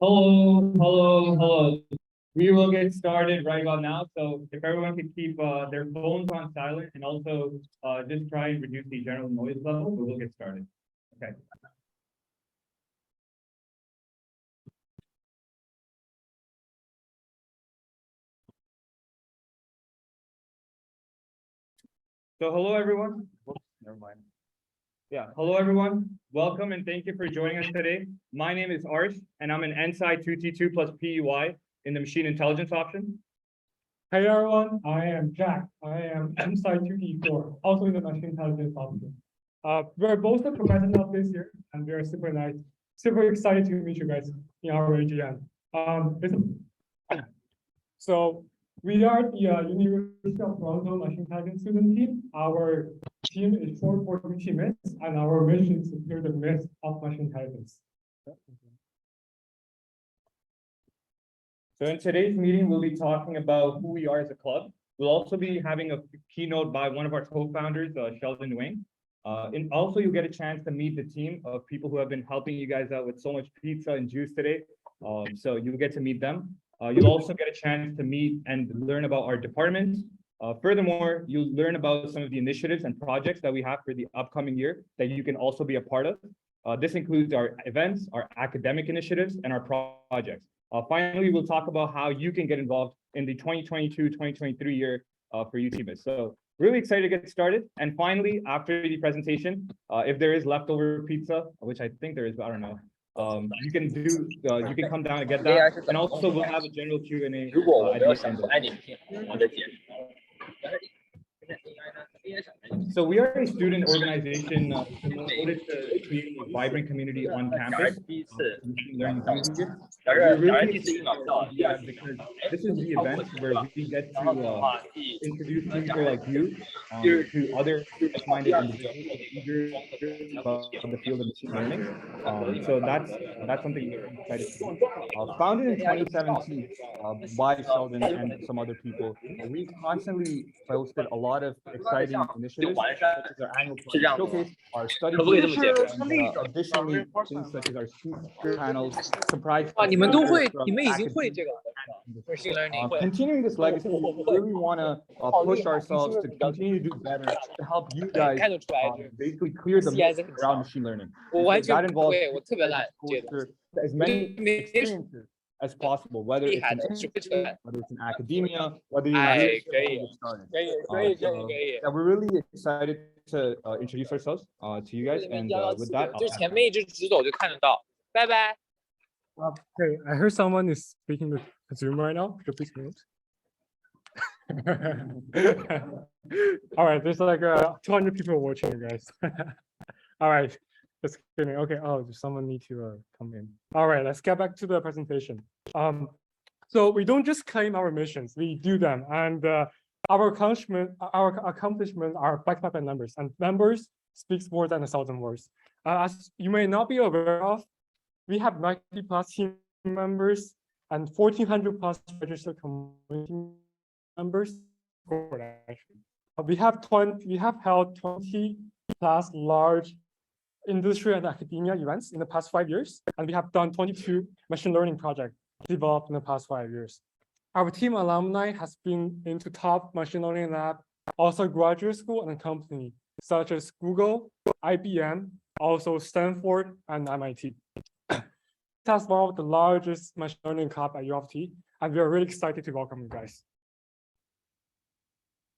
Hello. We will get started right about now. So if everyone could keep their phones on silent and also just try and reduce the general noise level, we'll get started. Okay. So hello, everyone. Oops, never mind. Yeah, hello, everyone. Welcome and thank you for joining us today. My name is Arsh, and I'm an NSI 2T2 plus PEY in the machine intelligence option. Hey everyone, I am Jack. I am MSci 2E4, also in the machine intelligence option. We're both the professionals this year, and we're super excited to meet you guys in our AGM. So we are the University of Toronto Machine Intelligence student team. Our team is short for UTMIST, and our mission is to clear the myth of machine intelligence. So in today's meeting, we'll be talking about who we are as a club. We'll also be having a keynote by one of our co-founders, Sheldon Wang. And also you'll get a chance to meet the team of people who have been helping you guys out with so much pizza and juice today. So you'll get to meet them. You'll also get a chance to meet and learn about our departments. Furthermore, you'll learn about some of the initiatives and projects that we have for the upcoming year that you can also be a part of. This includes our events, our academic initiatives, and our projects. Finally, we'll talk about how you can get involved in the 2022-2023 year for UTMIST. So really excited to get started. And finally, after the presentation, if there is leftover pizza, which I think there is, but I don't know, you can come down and get that. And also we'll have a general Q&A at the end. So we are a student organization devoted to creating a vibrant community on campus. We're really excited because this is the event where we get to introduce people like you to other like-minded individuals eager about the field of machine learning. So that's something we're excited to do. Founded in 2017 by Sheldon and some other people, we've constantly posted a lot of exciting initiatives, such as our annual project showcase, our study group, and additionally things such as our speaker panels comprised of continuing this legacy. We really want to push ourselves to continue to do better to help you guys basically clear the myth around machine learning. That involves as many experiences as possible, whether it's in academia, whether you're really get started. Yeah, we're really excited to introduce ourselves to you guys, and with that, Okay, I heard someone is speaking with Zoom right now. Could you please mute? All right, there's like 200 people watching you guys. All right. Just kidding. Okay. Oh, does someone need to come in? All right. Let's get back to the presentation. So we don't just claim our missions; we do them, and our accomplishments are backed by numbers, and numbers speaks more than 1,000 words. As you may not be aware of, we have 90 plus team members and 1,400 plus registered community members. We have held 20 plus large industry and academia events in the past 5 years, and we have done 22 machine learning projects developed in the past 5 years. Our team alumni has been into top machine learning lab, also graduate school and company, such as Google, IBM, also Stanford and MIT. That's one of the largest machine learning club at U of T, and we are really excited to welcome you guys.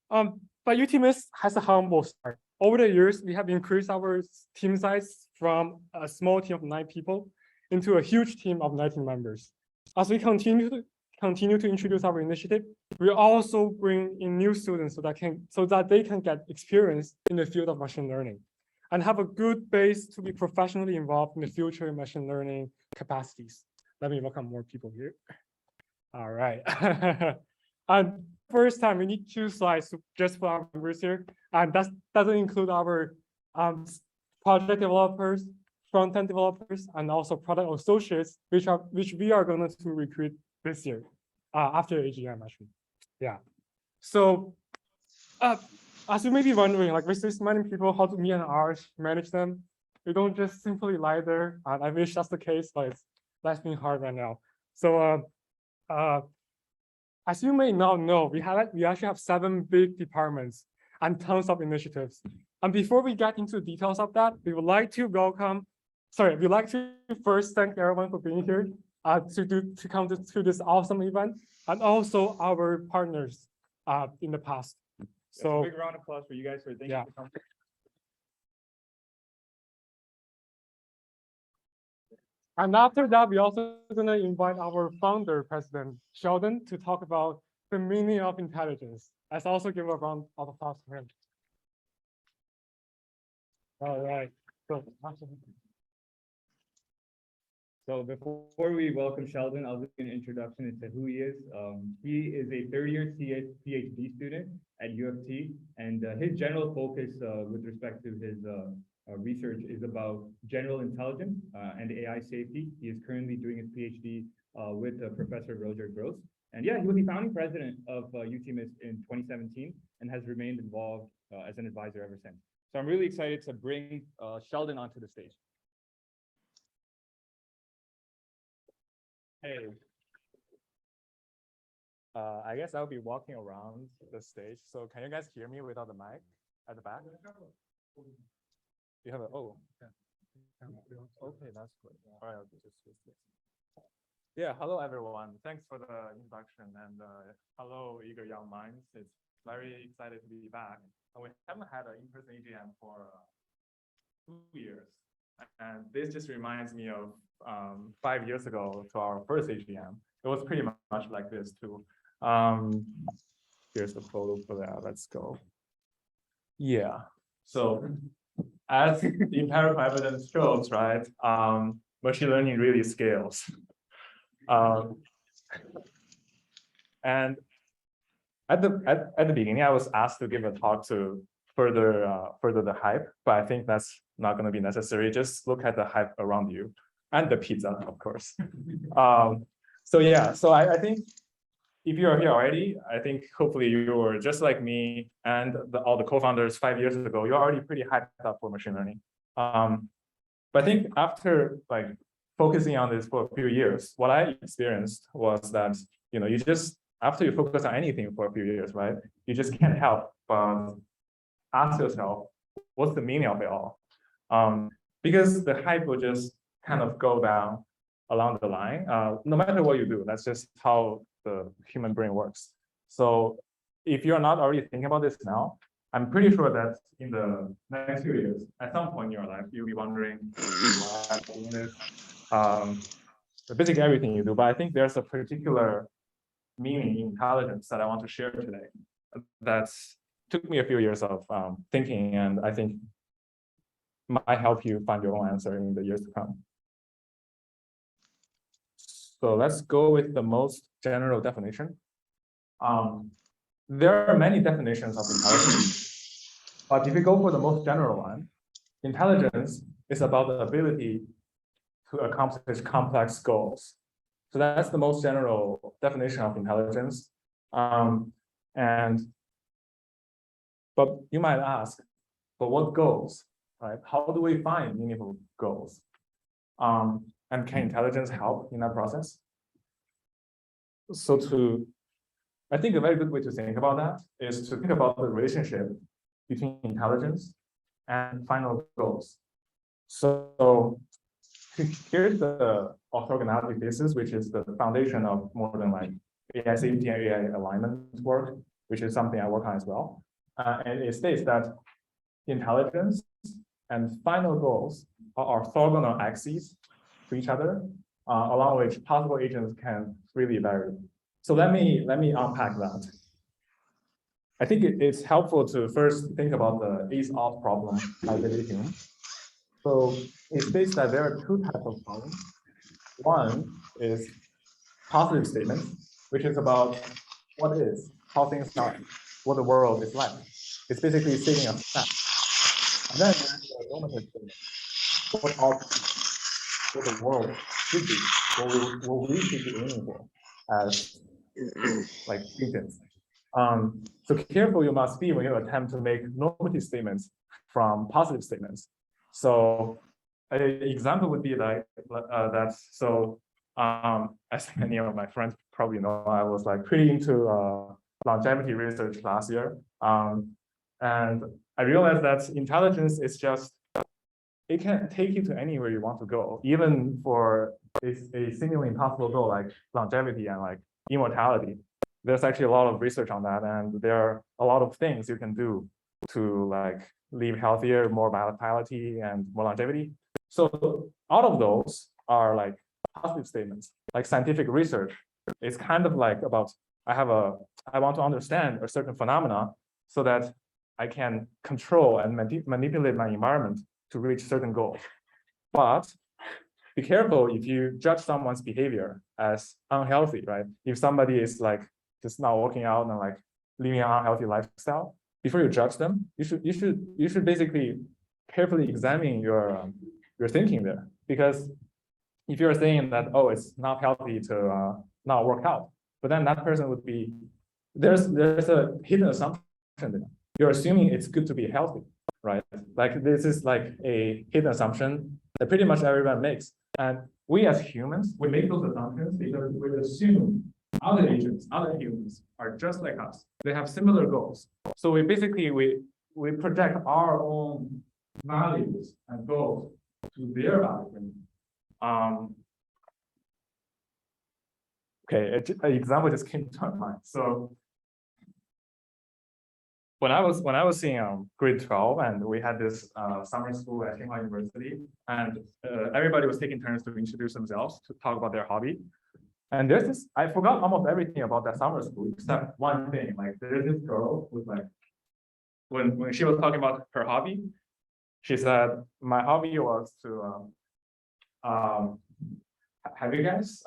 But UTMIST has a humble start. Over the years, we have increased our team size from a small team of 9 people into a huge team of 19 members. As we continue to introduce our initiative, we also bring in new students so that they can get experience in the field of machine learning and have a good base to be professionally involved in the future machine learning capacities. Let me welcome more people here. All right. And first time we need 2 slides just for our members here, and that doesn't include our project developers, front-end developers, and also product associates, which we are going to recruit this year after AGM actually. Yeah. So, as you may be wondering, like with this many people, how do me and Arch manage them? We don't just simply lie there. And I wish that's the case, but that's being hard right now. So, as you may now know, we actually have 7 big departments and tons of initiatives. And before we get into the details of that, we'd like to first thank everyone for being here to come to this awesome event, and also our partners in the past. So big round of applause for you guys for thank you for coming. And after that, we're also gonna invite our founder, President Sheldon, to talk about the meaning of intelligence. Let's also give a round of applause for him. All right. So before we welcome Sheldon, I'll give an introduction into who he is. He is a third-year PhD student at U of T, and his general focus with respect to his research is about general intelligence and AI safety. He is currently doing his PhD with Professor Roger Gross. And yeah, he was the founding president of UTMIST in 2017 and has remained involved as an advisor ever since. So I'm really excited to bring Sheldon onto the stage. Hey, I guess I'll be walking around the stage. So can you guys hear me without the mic at the back? You have a, oh. Okay, that's good. All right, I'll just use this. Yeah, hello everyone. Thanks for the introduction, and hello eager young minds. It's very excited to be back. And we haven't had an in-person AGM for 2 years. And this just reminds me of 5 years ago to our first AGM. It was pretty much like this too. Here's the photo for that. Let's go. Yeah. So as the empirical evidence shows, right? Machine learning really scales. And at the beginning, I was asked to give a talk to further the hype, but I think that's not going to be necessary. Just look at the hype around you and the pizza, of course. So yeah, so I think if you are here already, I think hopefully you were just like me and all the co-founders 5 years ago. You're already pretty hyped up for machine learning. But I think after like focusing on this for a few years, what I experienced was that you just after you focus on anything for a few years, right? You just can't help but ask yourself, what's the meaning of it all? Because the hype will just kind of go down along the line, no matter what you do. That's just how the human brain works. So if you're not already thinking about this now, I'm pretty sure that in the next few years, at some point in your life, you'll be wondering why I'm doing this. Basically everything you do, but I think there's a particular meaning in intelligence that I want to share today. That's took me a few years of thinking, and I think might help you find your own answer in the years to come. So let's go with the most general definition. There are many definitions of intelligence, but if you go for the most general one, intelligence is about the ability to accomplish complex goals. So that's the most general definition of intelligence. But you might ask, but what goals, right? How do we find meaningful goals? And can intelligence help in that process? So I think a very good way to think about that is to think about the relationship between intelligence and final goals. So here's the orthogonality thesis, which is the foundation of more than like AI safety and AI alignment work, which is something I work on as well. And it states that intelligence and final goals are orthogonal axes to each other, along which possible agents can freely vary. So let me unpack that. I think it's helpful to first think about the is-off problem by David Hume. So it states that there are 2 types of problems. One is positive statements, which is about what is, how things are, what the world is like. It's basically stating a fact. And then there's the normative statement, what the world should be, what we should be aiming for as like agents. So careful you must be when you attempt to make normative statements from positive statements. So an example would be like that. So as many of my friends probably know, I was like pretty into longevity research last year. And I realized that intelligence is just, it can take you to anywhere you want to go, even for a seemingly impossible goal like longevity and like immortality. There's actually a lot of research on that, and there are a lot of things you can do to like live healthier, more vitality and more longevity. So all of those are like positive statements. Like scientific research is kind of like about, I want to understand a certain phenomena so that I can control and manipulate my environment to reach certain goals. But be careful if you judge someone's behavior as unhealthy, right? If somebody is like just not working out and like living an unhealthy lifestyle, before you judge them, you should basically carefully examine your thinking there. Because if you're saying that, oh, it's not healthy to not work out, but then that person would be, there's a hidden assumption there. You're assuming it's good to be healthy, right? Like this is like a hidden assumption that pretty much everyone makes. And we as humans, we make those assumptions because we assume other agents, other humans are just like us. They have similar goals. So we basically, we project our own values and goals to their values. Okay, an example just came to my mind. So when I was in grade 12, and we had this summer school at Tsinghua University, and everybody was taking turns to introduce themselves, to talk about their hobby. And there's this, I forgot almost everything about that summer school except one thing. Like there's this girl who's like, when she was talking about her hobby, she said, my hobby was to have you guys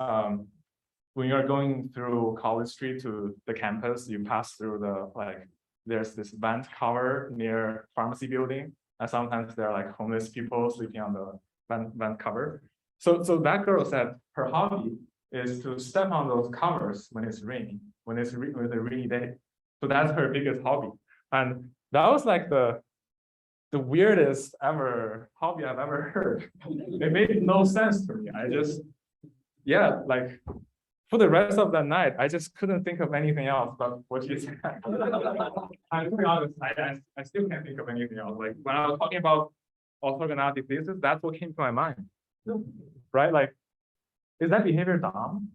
when you're going through College Street to the campus, you pass through the like, there's this vent cover near pharmacy building, and sometimes there are like homeless people sleeping on the vent cover. So that girl said her hobby is to step on those covers when it's raining, when it's a rainy day. So that's her biggest hobby, and that was like the weirdest ever hobby I've ever heard. It made no sense to me. I just, yeah, like for the rest of the night, I just couldn't think of anything else but what you said. I'm to be honest, I still can't think of anything else. Like when I was talking about orthogonality thesis, that's what came to my mind, right? Like, is that behavior dumb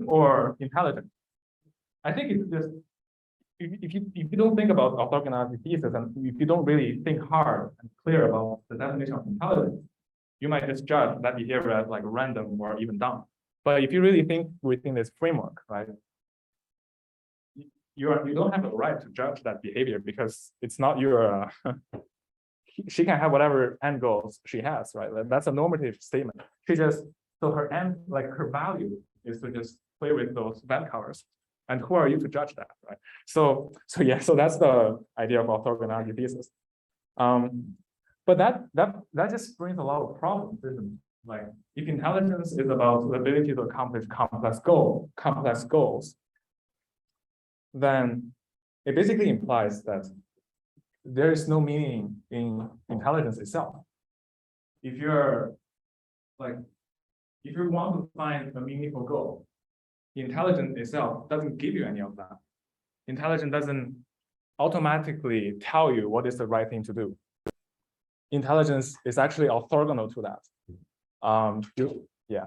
or intelligent? I think it's just, if you don't think about orthogonality thesis, and if you don't really think hard and clear about the definition of intelligence, you might just judge that behavior as like random or even dumb. But if you really think within this framework, right, you don't have the right to judge that behavior because it's not your. She can have whatever end goals she has, right? That's a normative statement. She just, so her end, like her value is to just play with those vent covers. And who are you to judge that, right? So yeah, so that's the idea of orthogonality thesis. But that just brings a lot of problems, isn't it? Like if intelligence is about the ability to accomplish complex goals, then it basically implies that there is no meaning in intelligence itself. If you want to find a meaningful goal, intelligence itself doesn't give you any of that. Intelligence doesn't automatically tell you what is the right thing to do. Intelligence is actually orthogonal to that. Yeah.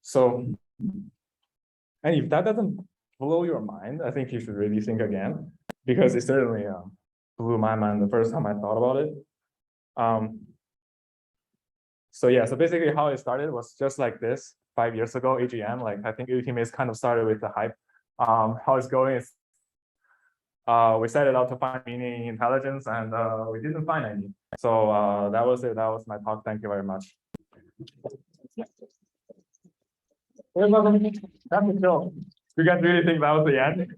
So, and if that doesn't blow your mind, I think you should really think again, because it certainly blew my mind the first time I thought about it. So yeah, so basically how it started was just like this 5 years ago, AGM, like I think UTMIST kind of started with the hype. How it's going is we set it out to find meaning in intelligence, and we didn't find any. So that was it. That was my talk. Thank you very much. That's a joke. You guys really think that was the end?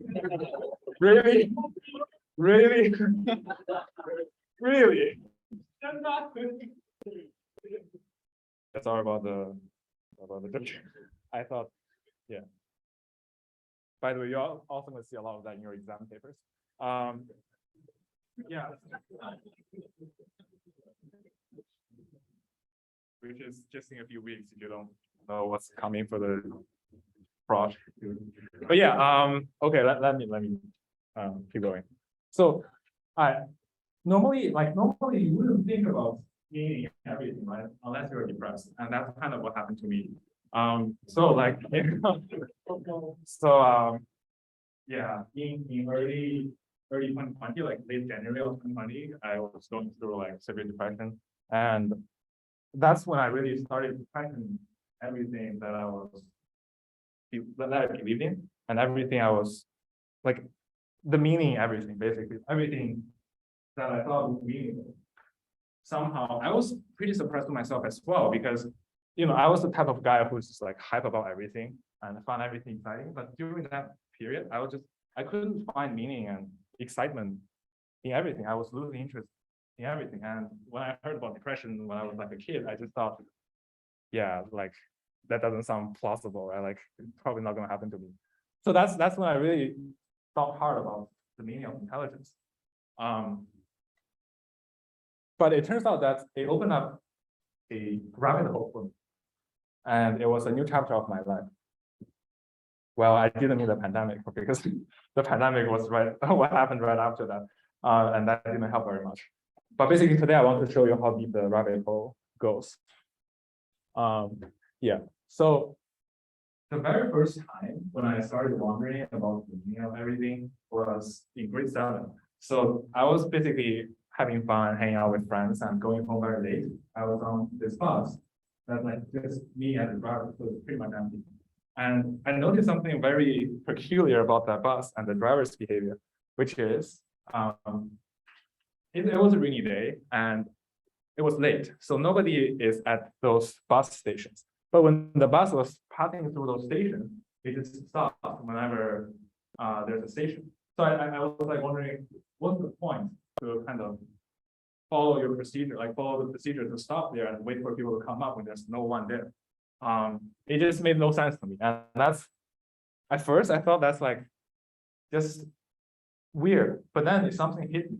Really? Really? Really? That's all about the I thought, yeah. By the way, you're also going to see a lot of that in your exam papers. Yeah. Which is just in a few weeks if you don't know what's coming for the project. But yeah, okay, let me keep going. So normally you wouldn't think about meaning everything, right? Unless you're depressed. And that's kind of what happened to me. Yeah, in early 2020, like late January of 2020, I was going through like severe depression. And that's when I really started questioning everything that I believed in, and everything I was like the meaning, everything, basically, everything that I thought was meaningful. Somehow I was pretty surprised to myself as well, because I was the type of guy who's just like hype about everything and found everything exciting. But during that period, I couldn't find meaning and excitement in everything. I was losing interest in everything. And when I heard about depression when I was like a kid, I just thought, yeah, like that doesn't sound plausible, right? Like it's probably not gonna happen to me. So that's when I really thought hard about the meaning of intelligence. But it turns out that it opened up a rabbit hole for me. And it was a new chapter of my life. Well, I didn't mean the pandemic, because the pandemic was what happened right after that. And that didn't help very much. But basically today I want to show you how deep the rabbit hole goes. Yeah, so the very first time when I started wondering about the meaning of everything was in grade 7. So I was basically having fun, hanging out with friends and going home very late. I was on this bus that like just me and the driver, so it's pretty much empty. And I noticed something very peculiar about that bus and the driver's behavior, which is it was a rainy day and it was late. So nobody is at those bus stations. But when the bus was passing through those stations, it just stopped whenever there's a station. So I was like wondering, what's the point to kind of follow your procedure, like follow the procedure to stop there and wait for people to come up when there's no one there? It just made no sense to me. And that's, at first I thought that's like just weird, but then something hit me.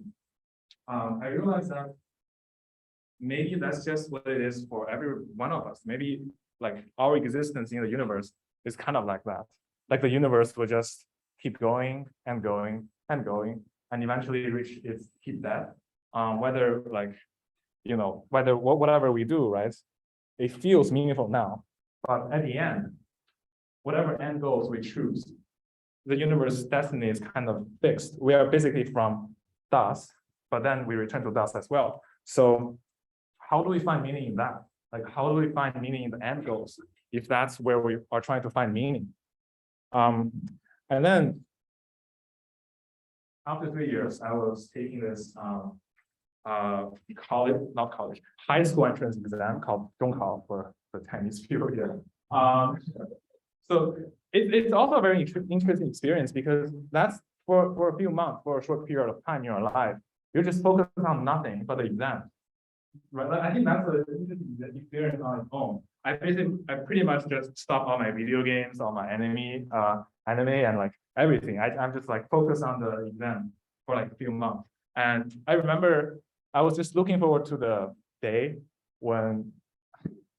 I realized that maybe that's just what it is for every one of us. Maybe like our existence in the universe is kind of like that. Like the universe will just keep going and going and going and eventually reach its peak death. Whether like, whatever we do, right? It feels meaningful now, but at the end, whatever end goals we choose, the universe's destiny is kind of fixed. We are basically from dust, but then we return to dust as well. So how do we find meaning in that? Like, how do we find meaning in the end goals if that's where we are trying to find meaning? And then after 3 years, I was taking this high school entrance exam called 中考 for the Chinese people here. So it's also a very interesting experience, because that's for a few months, for a short period of time in your life, you're just focused on nothing but the exam. Right? I think that's an interesting experience on its own. I pretty much just stopped all my video games, all my anime and like everything. I'm just like focused on the exam for like a few months. And I remember I was just looking forward to the day when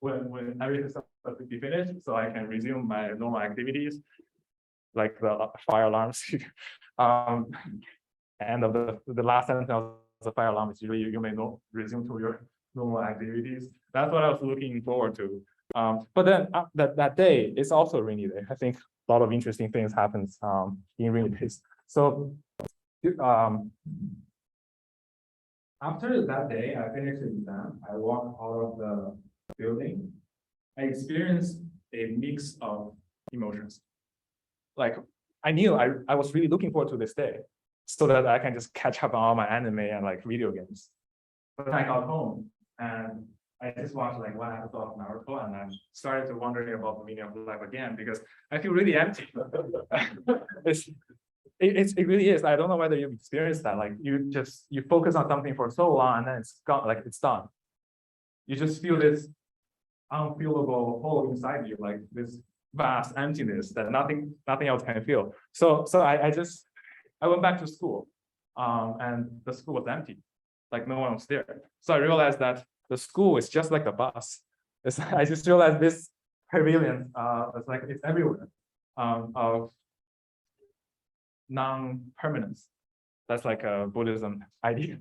everything's supposed to be finished, so I can resume my normal activities, like the fire alarms. And of the last sentence of the fire alarm is usually you may resume to your normal activities. That's what I was looking forward to. But then that day is also a rainy day. I think a lot of interesting things happens in rainy days. So after that day, I finished the exam. I walked out of the building. I experienced a mix of emotions. Like I knew I was really looking forward to this day, so that I can just catch up on all my anime and like video games. But then I got home and I just watched like one episode of Naruto, and I started to wondering about the meaning of life again, because I feel really empty. It really is. I don't know whether you've experienced that. Like you focus on something for so long and then it's gone, like it's done. You just feel this unfeelable hole inside you, like this vast emptiness that nothing else can fill. So I went back to school, and the school was empty, like no one was there. So I realized that the school is just like the bus. I just realized this pavilion, it's everywhere, of non-permanence. That's like a Buddhism idea.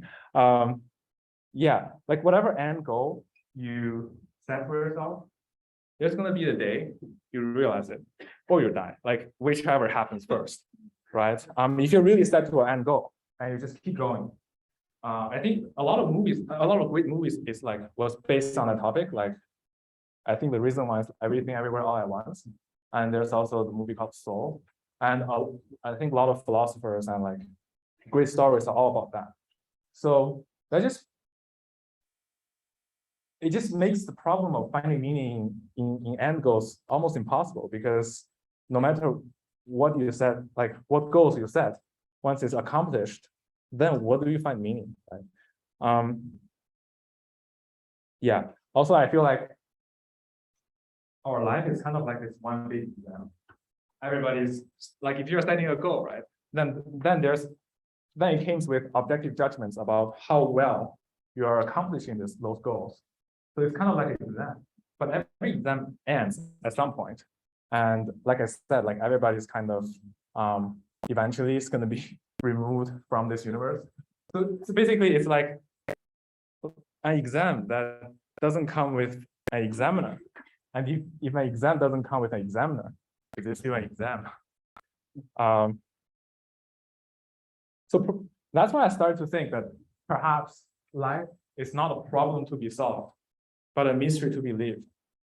Yeah, like whatever end goal you set for yourself, there's gonna be the day you realize it, or you die, like whichever happens first, right? If you're really set to an end goal and you just keep going. I think a lot of great movies was based on a topic. Like, I think the reason why is Everything Everywhere All at Once, and there's also the movie called Soul, and I think a lot of philosophers and like great stories are all about that. So it just makes the problem of finding meaning in end goals almost impossible, because no matter what you set, like what goals you set, once it's accomplished, then what do you find meaning, right? Yeah. Also, I feel like our life is kind of like this one big exam. Everybody's like, if you're setting a goal, right? Then it comes with objective judgments about how well you are accomplishing those goals. So it's kind of like an exam, but every exam ends at some point. And like I said, like everybody's kind of eventually is going to be removed from this universe. So basically it's like an exam that doesn't come with an examiner. And if an exam doesn't come with an examiner, is it still an exam? So that's why I started to think that perhaps life is not a problem to be solved, but a mystery to be lived.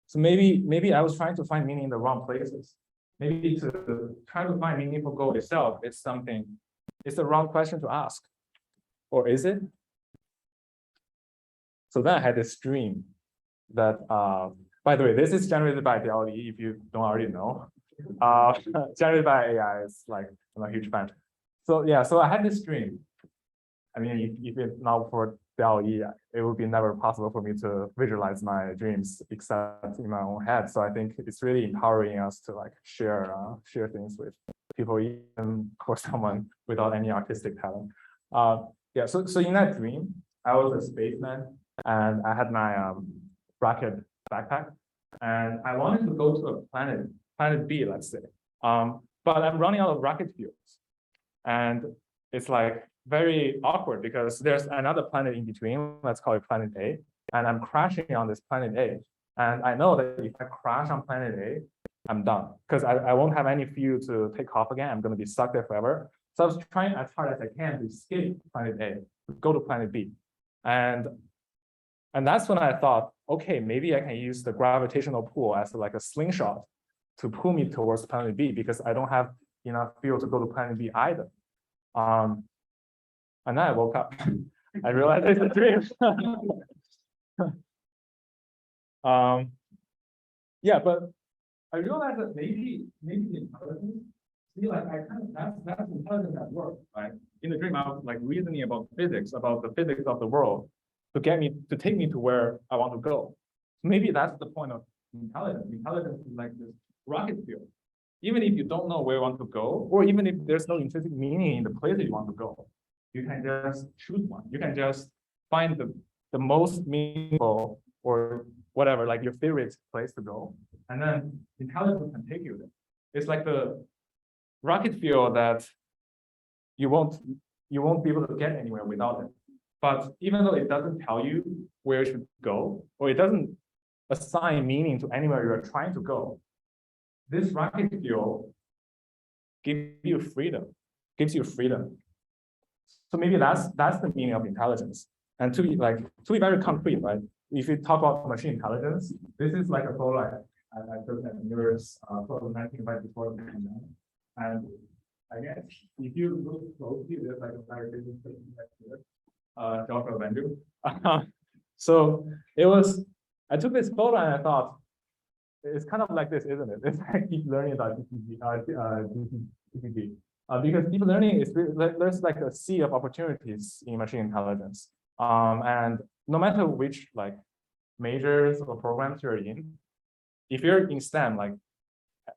So maybe I was trying to find meaning in the wrong places. Maybe to try to find meaningful goal itself, it's the wrong question to ask. Or is it? So then I had this dream that, by the way, this is generated by DLE, if you don't already know. Generated by AI, is like, I'm a huge fan. So yeah, so I had this dream. I mean, if it's not for DLE, it would be never possible for me to visualize my dreams except in my own head. So I think it's really empowering us to like share things with people, even for someone without any artistic talent. Yeah, so in that dream, I was a spaceman and I had my rocket backpack, and I wanted to go to a planet B, let's say. But I'm running out of rocket fuels, and it's like very awkward because there's another planet in between, let's call it planet A, and I'm crashing on this planet A. And I know that if I crash on planet A, I'm done, because I won't have any fuel to take off again. I'm going to be stuck there forever. So I was trying as hard as I can to escape planet A, go to planet B. And that's when I thought, okay, maybe I can use the gravitational pull as like a slingshot to pull me towards planet B, because I don't have enough fuel to go to planet B either. And then I woke up. I realized it's a dream. Yeah, but I realized that maybe the intelligence, like that's intelligence at work, right? In the dream, I was like reasoning about the physics of the world to take me to where I want to go. Maybe that's the point of intelligence. Intelligence is like this rocket fuel. Even if you don't know where you want to go, or even if there's no intrinsic meaning in the place that you want to go, you can just choose one. You can just find the most meaningful or whatever, like your favorite place to go. And then intelligence can take you there. It's like the rocket fuel that you won't be able to get anywhere without it. But even though it doesn't tell you where you should go, or it doesn't assign meaning to anywhere you're trying to go, this rocket fuel gives you freedom. So maybe that's the meaning of intelligence. And to be very concrete, right? If you talk about machine intelligence, this is like a photo I took at mirrors photo 19 before the pandemic. And I guess if you look closely, there's like a very big thing right here, Joshua Vendu. So I took this photo and I thought, it's kind of like this, isn't it? It's like deep learning about GPT. Because deep learning is there's like a sea of opportunities in machine intelligence. And no matter which like majors or programs you're in, if you're in STEM, like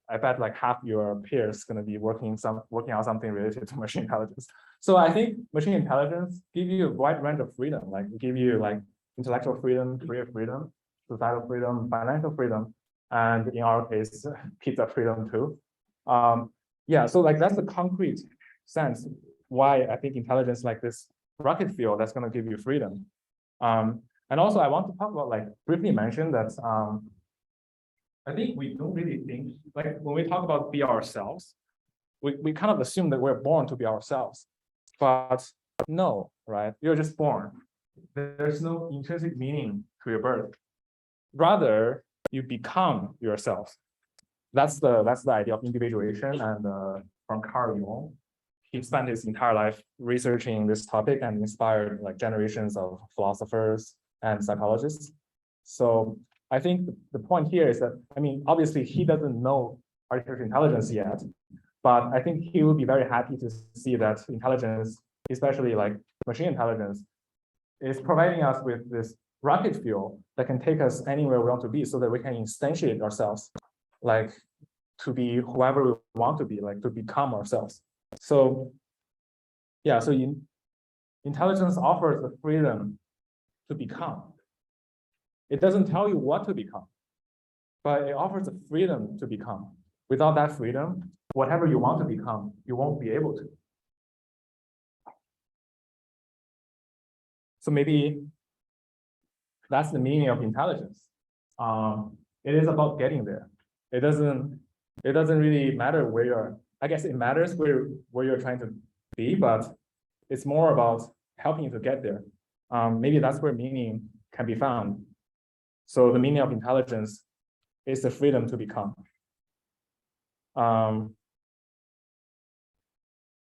I bet like half your peers going to be working on something related to machine intelligence. So I think machine intelligence give you a wide range of freedom, like give you like intellectual freedom, career freedom, societal freedom, financial freedom, and in our case, pizza freedom too. Yeah, so like that's the concrete sense why I think intelligence like this rocket fuel that's going to give you freedom. And also I want to talk about like briefly mention that I think we don't really think like when we talk about be ourselves, we kind of assume that we're born to be ourselves, but no, right? You're just born. There's no intrinsic meaning to your birth. Rather, you become yourself. That's the idea of individuation. And from Carl Jung, he spent his entire life researching this topic and inspired like generations of philosophers and psychologists. So I think the point here is that, I mean, obviously he doesn't know artificial intelligence yet, but I think he will be very happy to see that intelligence, especially like machine intelligence, is providing us with this rocket fuel that can take us anywhere we want to be so that we can instantiate ourselves, like to be whoever we want to be, like to become ourselves. So yeah, so intelligence offers the freedom to become. It doesn't tell you what to become, but it offers the freedom to become. Without that freedom, whatever you want to become, you won't be able to. So maybe that's the meaning of intelligence. It is about getting there. It doesn't really matter where you're. I guess it matters where you're trying to be, but it's more about helping you to get there. Maybe that's where meaning can be found. So the meaning of intelligence is the freedom to become.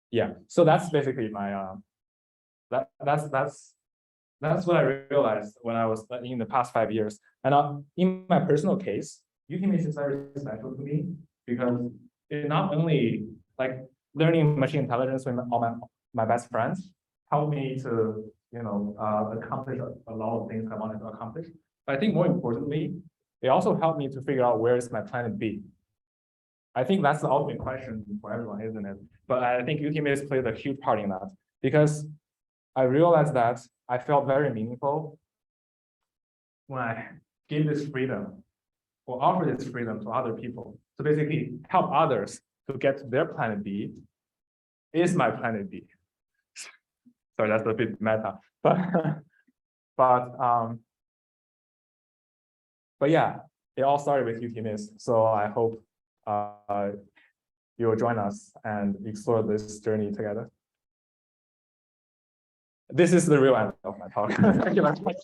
Yeah. So that's basically my that's what I realized when I was in the past 5 years. And in my personal case, UTMIST is very special to me because it not only like learning machine intelligence with all my best friends helped me to accomplish a lot of things I wanted to accomplish. But I think more importantly, it also helped me to figure out where is my planet B. I think that's the ultimate question for everyone, isn't it? But I think UTMIST played a huge part in that because I realized that I felt very meaningful when I gave this freedom or offer this freedom to other people. So basically help others to get to their planet B is my planet B. Sorry, that's a bit meta, but yeah, it all started with UTMIST. So I hope you'll join us and explore this journey together. This is the real end of my talk. Thank you very much.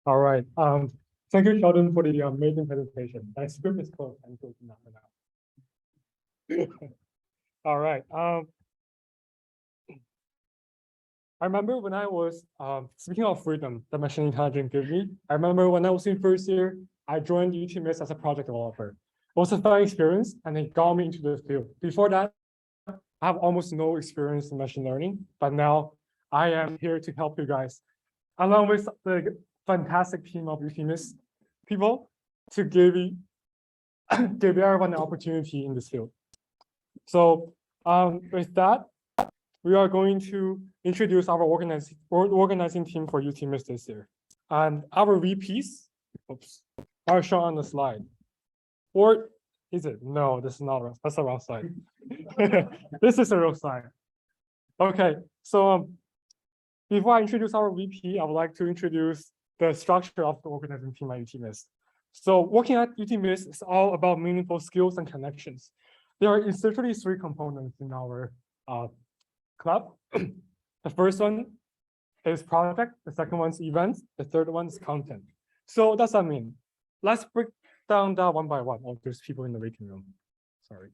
All right. Thank you, Sheldon, for the amazing presentation. My script is closed. I'm closing that for now. All right. I remember when I was speaking of freedom that machine intelligence gave me. I remember when I was in first year, I joined UTMIST as a project developer. It was a fun experience, and it got me into the field. Before that, I have almost no experience in machine learning, but now I am here to help you guys, along with the fantastic team of UTMIST people, to give everyone an opportunity in this field. So with that, we are going to introduce our organizing team for UTMIST this year. And our VPs, are shown on the slide. Or is it? No, this is not wrong. That's the wrong slide. This is the real slide. Okay, so before I introduce our VP, I would like to introduce the structure of the organizing team at UTMIST. So working at UTMIST is all about meaningful skills and connections. There are essentially 3 components in our club. The first one is project, the second one is events, the third one is content. So what does that mean? Let's break down that one by one. Oh, there's people in the waiting room. Sorry.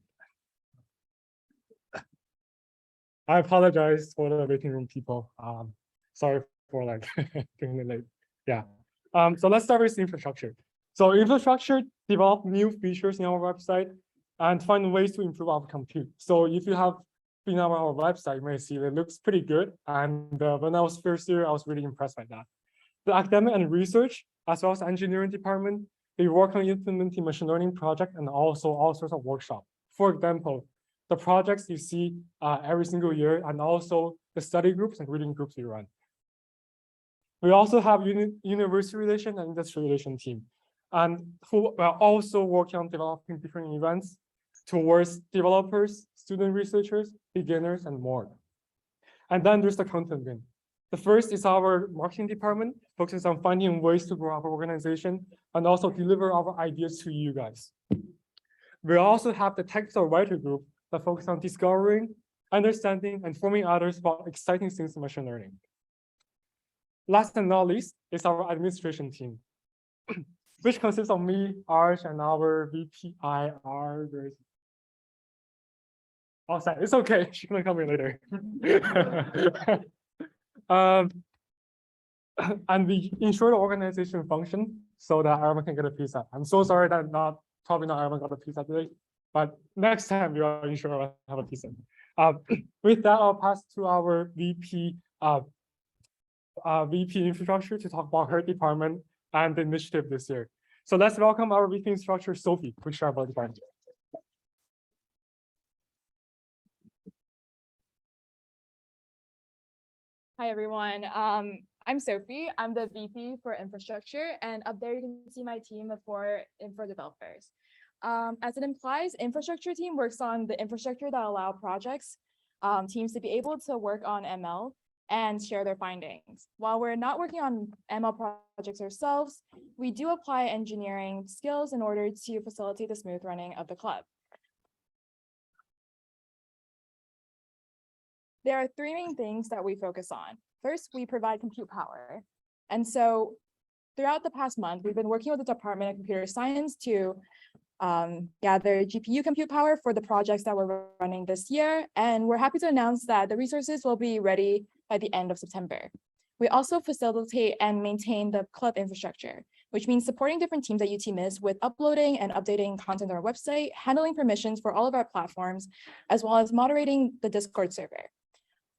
I apologize for the waiting room people. Sorry for like doing it late. Yeah. So let's start with infrastructure. So infrastructure develop new features in our website and find ways to improve our compute. So if you have been on our website, you may see it looks pretty good. And when I was first here, I was really impressed by that. The academic and research, as well as engineering department, they work on implementing machine learning project and also all sorts of workshops. For example, the projects you see every single year, and also the study groups and reading groups we run. We also have university relation and industry relation team, and who are also working on developing different events towards developers, student researchers, beginners, and more. And then there's the content wing. The first is our marketing department, focuses on finding ways to grow our organization and also deliver our ideas to you guys. We also have the technical writer group that focuses on discovering, understanding, and informing others about exciting things in machine learning. Last and not least is our administration team, which consists of me, Arch, and our VPIR. Outside, it's okay. She's gonna come in later. And we ensure the organization function so that everyone can get a pizza. I'm so sorry that probably not everyone got a pizza today, but next time we will ensure I have a pizza. With that, I'll pass to our VP infrastructure to talk about her department and the initiative this year. So let's welcome our VP infrastructure, Sophie, to share about the department. Hi, everyone. I'm Sophie. I'm the VP for infrastructure, and up there you can see my team of 4 infra developers. As it implies, infrastructure team works on the infrastructure that allow projects, teams to be able to work on ML and share their findings. While we're not working on ML projects ourselves, we do apply engineering skills in order to facilitate the smooth running of the club. There are 3 main things that we focus on. First, we provide compute power. And so throughout the past month, we've been working with the Department of Computer Science to gather GPU compute power for the projects that we're running this year. And we're happy to announce that the resources will be ready by the end of September. We also facilitate and maintain the club infrastructure, which means supporting different teams at UTMIST with uploading and updating content on our website, handling permissions for all of our platforms, as well as moderating the Discord server.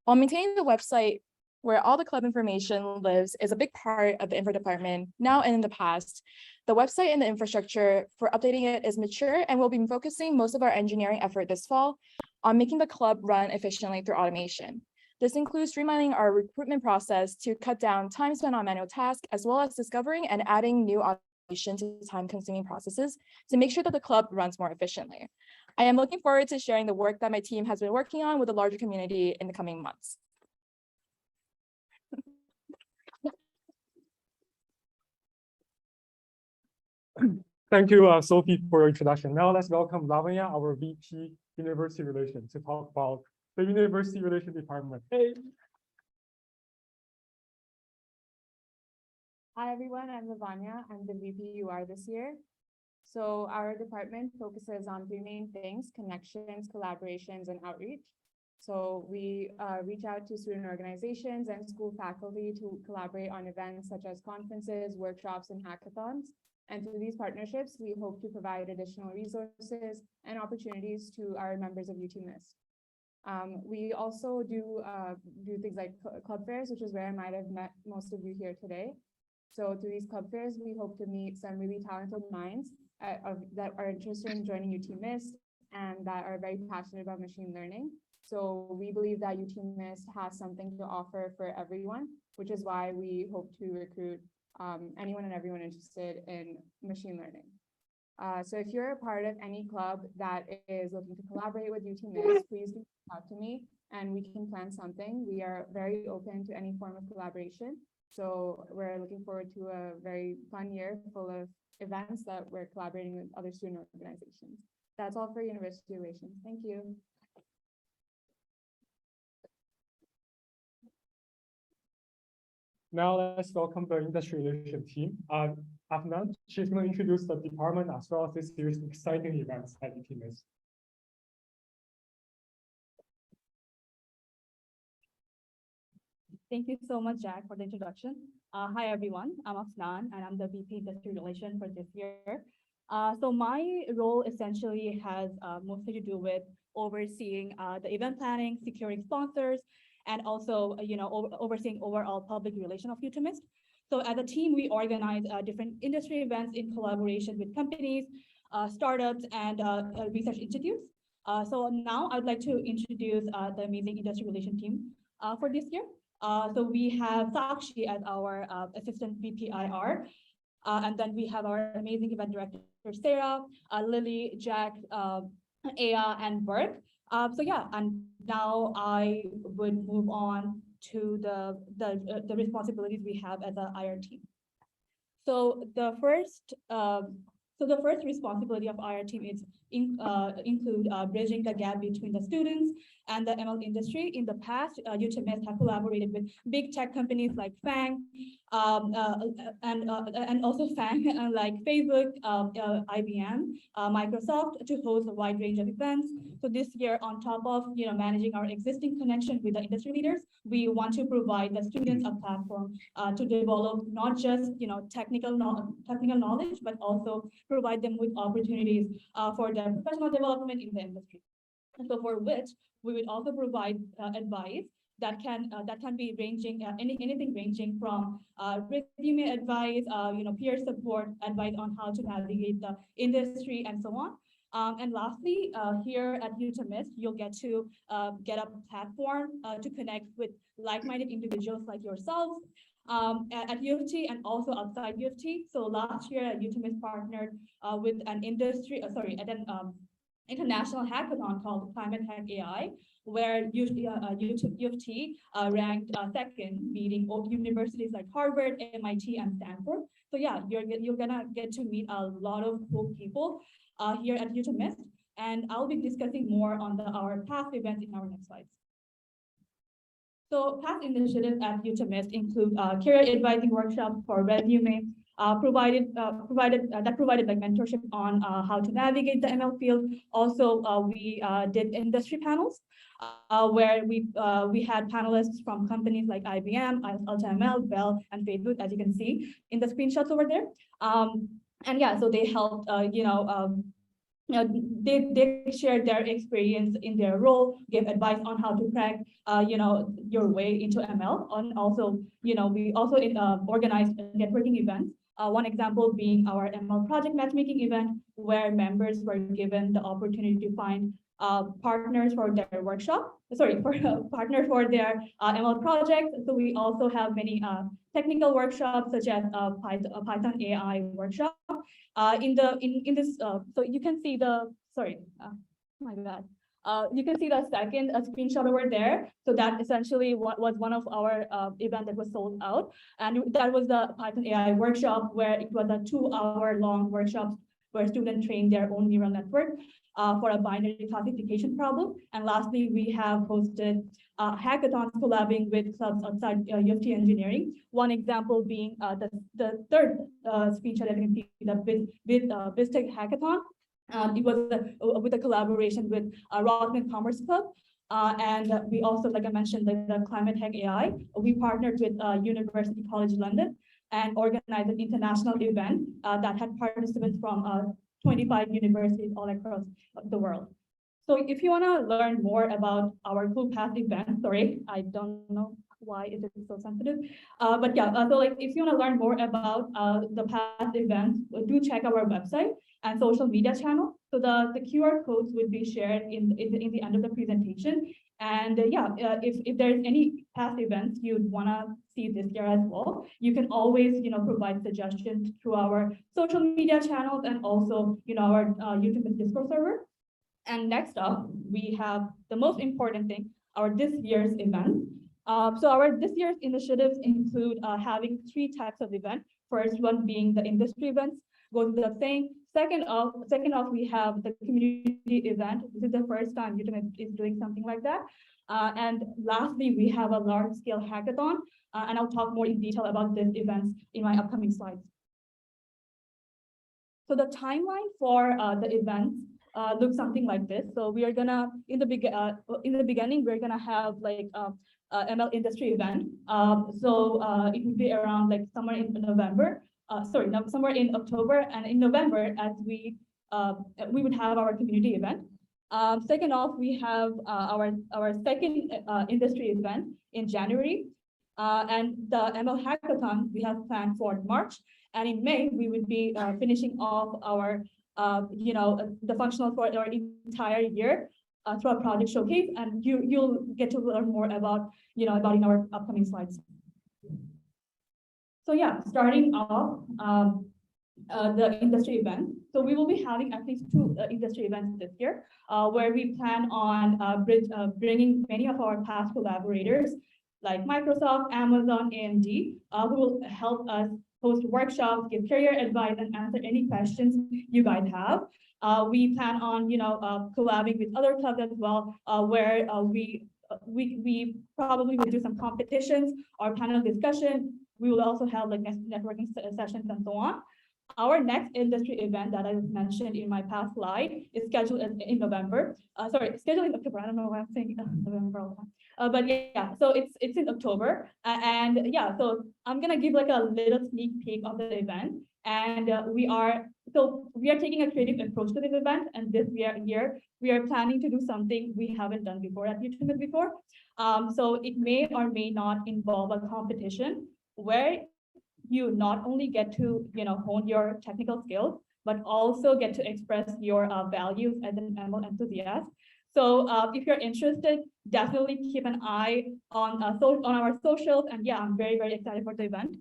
While maintaining the website where all the club information lives is a big part of the infra department now and in the past, the website and the infrastructure for updating it is mature, and we'll be focusing most of our engineering effort this fall on making the club run efficiently through automation. This includes streamlining our recruitment process to cut down time spent on manual tasks, as well as discovering and adding new automation to time-consuming processes to make sure that the club runs more efficiently. I am looking forward to sharing the work that my team has been working on with the larger community in the coming months. Thank you, Sophie, for your introduction. Now let's welcome Lavanya, our VP University Relations, to talk about the University Relations Department. Hey. Hi, everyone. I'm Lavanya. I'm the VP UR this year. So our department focuses on 3 main things: connections, collaborations, and outreach. So we reach out to student organizations and school faculty to collaborate on events such as conferences, workshops, and hackathons. And through these partnerships, we hope to provide additional resources and opportunities to our members of UTMIST. We also do things like club fairs, which is where I might have met most of you here today. So through these club fairs, we hope to meet some really talented minds that are interested in joining UTMIST and that are very passionate about machine learning. So we believe that UTMIST has something to offer for everyone, which is why we hope to recruit anyone and everyone interested in machine learning. So if you're a part of any club that is looking to collaborate with UTMIST, please reach out to me and we can plan something. We are very open to any form of collaboration. So we're looking forward to a very fun year full of events that we're collaborating with other student organizations. That's all for university relations. Thank you. Now let's welcome the industry relations team. Afnan, she's going to introduce the department as well as this year's exciting events at UTMIST. Thank you so much, Jack, for the introduction. Hi, everyone. I'm Afnan, and I'm the VP Industry Relation for this year. So my role essentially has mostly to do with overseeing the event planning, securing sponsors, and also, overseeing overall public relation of UTMIST. So as a team, we organize different industry events in collaboration with companies, startups, and research institutes. So now I'd like to introduce the amazing industry relation team for this year. So we have Sakshi as our assistant VPIR, and then we have our amazing event director, Sarah, Lily, Jack, Aya, and Burke. So yeah, and now I would move on to the responsibilities we have as an IR team. So the first responsibility of IR team is include bridging the gap between the students and the ML industry. In the past, UTMIST have collaborated with big tech companies like FANG, and also FANG, like Facebook, IBM, Microsoft, to host a wide range of events. So this year, on top of managing our existing connection with the industry leaders, we want to provide the students a platform to develop not just technical knowledge, but also provide them with opportunities for their professional development in the industry. And so for which we would also provide advice that can be ranging anything ranging from resume advice, peer support advice on how to navigate the industry, and so on. And lastly, here at UTMIST, you'll get to get a platform to connect with like-minded individuals like yourselves at U of T and also outside U of T. So last year at UTMIST partnered with an international hackathon called Climate Hack AI, where U of T ranked second, beating universities like Harvard, MIT, and Stanford. So yeah, you're gonna get to meet a lot of cool people here at UTMIST, and I'll be discussing more on our past events in our next slides. So past initiatives at UTMIST include career advising workshops for resume, provided like mentorship on how to navigate the ML field. Also, we did industry panels where we had panelists from companies like IBM, UTML, Bell, and Facebook, as you can see in the screenshots over there. And yeah, so they helped, they shared their experience in their role, gave advice on how to crack, your way into ML. And also, we also organized networking events. One example being our ML project matchmaking event, where members were given the opportunity to find partners for their workshop, partners for their ML projects. So we also have many technical workshops, such as Python AI workshop. In this, so you can see the, my bad. You can see the second screenshot over there. So that essentially was one of our event that was sold out. And that was the Python AI workshop, where it was a 2-hour-long workshop where students trained their own neural network for a binary classification problem. And lastly, we have hosted hackathons collabing with clubs outside U of T engineering. One example being the third screenshot that you can see, the BizTech hackathon. It was with a collaboration with Rockman Commerce Club. And we also, like I mentioned, the Climate Hack AI, we partnered with University College London and organized an international event that had participants from 25 universities all across the world. So if you want to learn more about our cool past events, sorry, I don't know why it is so sensitive. But yeah, so like if you want to learn more about the past events, do check our website and social media channel. So the QR codes would be shared in the end of the presentation. And yeah, if there's any past events you'd want to see this year as well, you can always provide suggestions through our social media channels and also our YouTube Discord server. And next up, we have the most important thing, our this year's event. So our this year's initiatives include having 3 types of events. First one being the industry events, goes without saying. Second off, we have the community event. This is the first time UTMIST is doing something like that. And lastly, we have a large-scale hackathon, and I'll talk more in detail about these events in my upcoming slides. So the timeline for the events looks something like this. So we are gonna, in the beginning, we're gonna have like ML industry event. So it would be around like somewhere in November. Somewhere in October, and in November, as we would have our community event. Second off, we have our second industry event in January. And the ML hackathon we have planned for March. And in May, we would be finishing off our the functional for our entire year through a project showcase. And you'll get to learn more about about in our upcoming slides. So yeah, starting off the industry event. So we will be having at least 2 industry events this year, where we plan on bringing many of our past collaborators like Microsoft, Amazon, AMD, who will help us host workshops, give career advice, and answer any questions you guys have. We plan on collabing with other clubs as well, where we probably will do some competitions or panel discussion. We will also have like networking sessions and so on. Our next industry event that I mentioned in my past slide is scheduled in November. Scheduled in October. I don't know why I'm saying November all the time. But yeah, so it's in October. And yeah, so I'm gonna give like a little sneak peek of the event. And we are taking a creative approach to this event. And this year, we are planning to do something we haven't done before at UTMIST before. So it may or may not involve a competition where you not only get to hone your technical skills, but also get to express your values as an ML enthusiast. So if you're interested, definitely keep an eye on our socials. And yeah, I'm very, very excited for the event.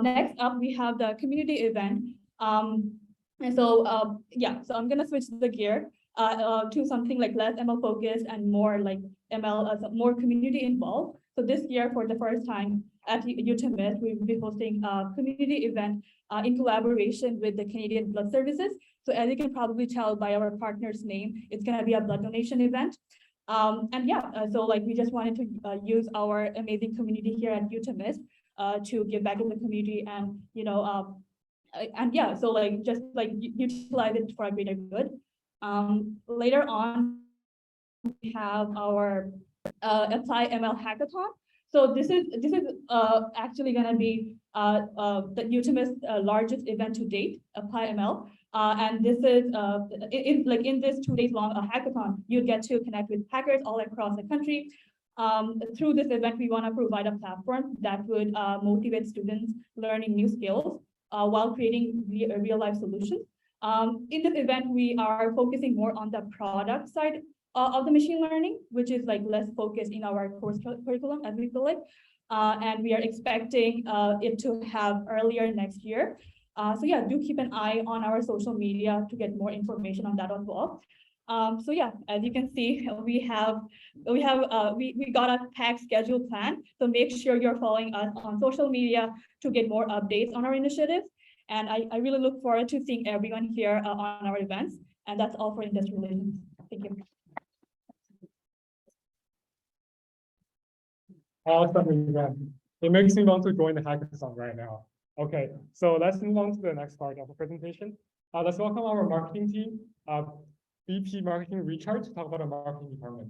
Next up, we have the community event. And so yeah, so I'm gonna switch the gear to something like less ML focused and more like ML, more community involved. So this year, for the first time at UTMIST, we will be hosting a community event in collaboration with the Canadian Blood Services. So as you can probably tell by our partner's name, it's going to be a blood donation event. And yeah, so like we just wanted to use our amazing community here at UTMIST to give back to the community and and yeah, so like just like utilize it for a greater good. Later on, we have our Apply ML hackathon. So this is actually going to be the UTMIST largest event to date, Apply ML. And this is in this 2 days long hackathon, you get to connect with hackers all across the country. Through this event, we want to provide a platform that would motivate students learning new skills while creating real life solutions. In this event, we are focusing more on the product side of the machine learning, which is like less focused in our course curriculum, as we feel like. And we are expecting it to have earlier next year. So yeah, do keep an eye on our social media to get more information on that as well. So yeah, as you can see, we got a packed schedule plan. So make sure you're following us on social media to get more updates on our initiatives. And I really look forward to seeing everyone here on our events. And that's all for industry relations. Thank you. Awesome. It makes me want to join the hackathon right now. Okay, so let's move on to the next part of the presentation. Let's welcome our marketing team, VP Marketing Richard, to talk about our marketing department.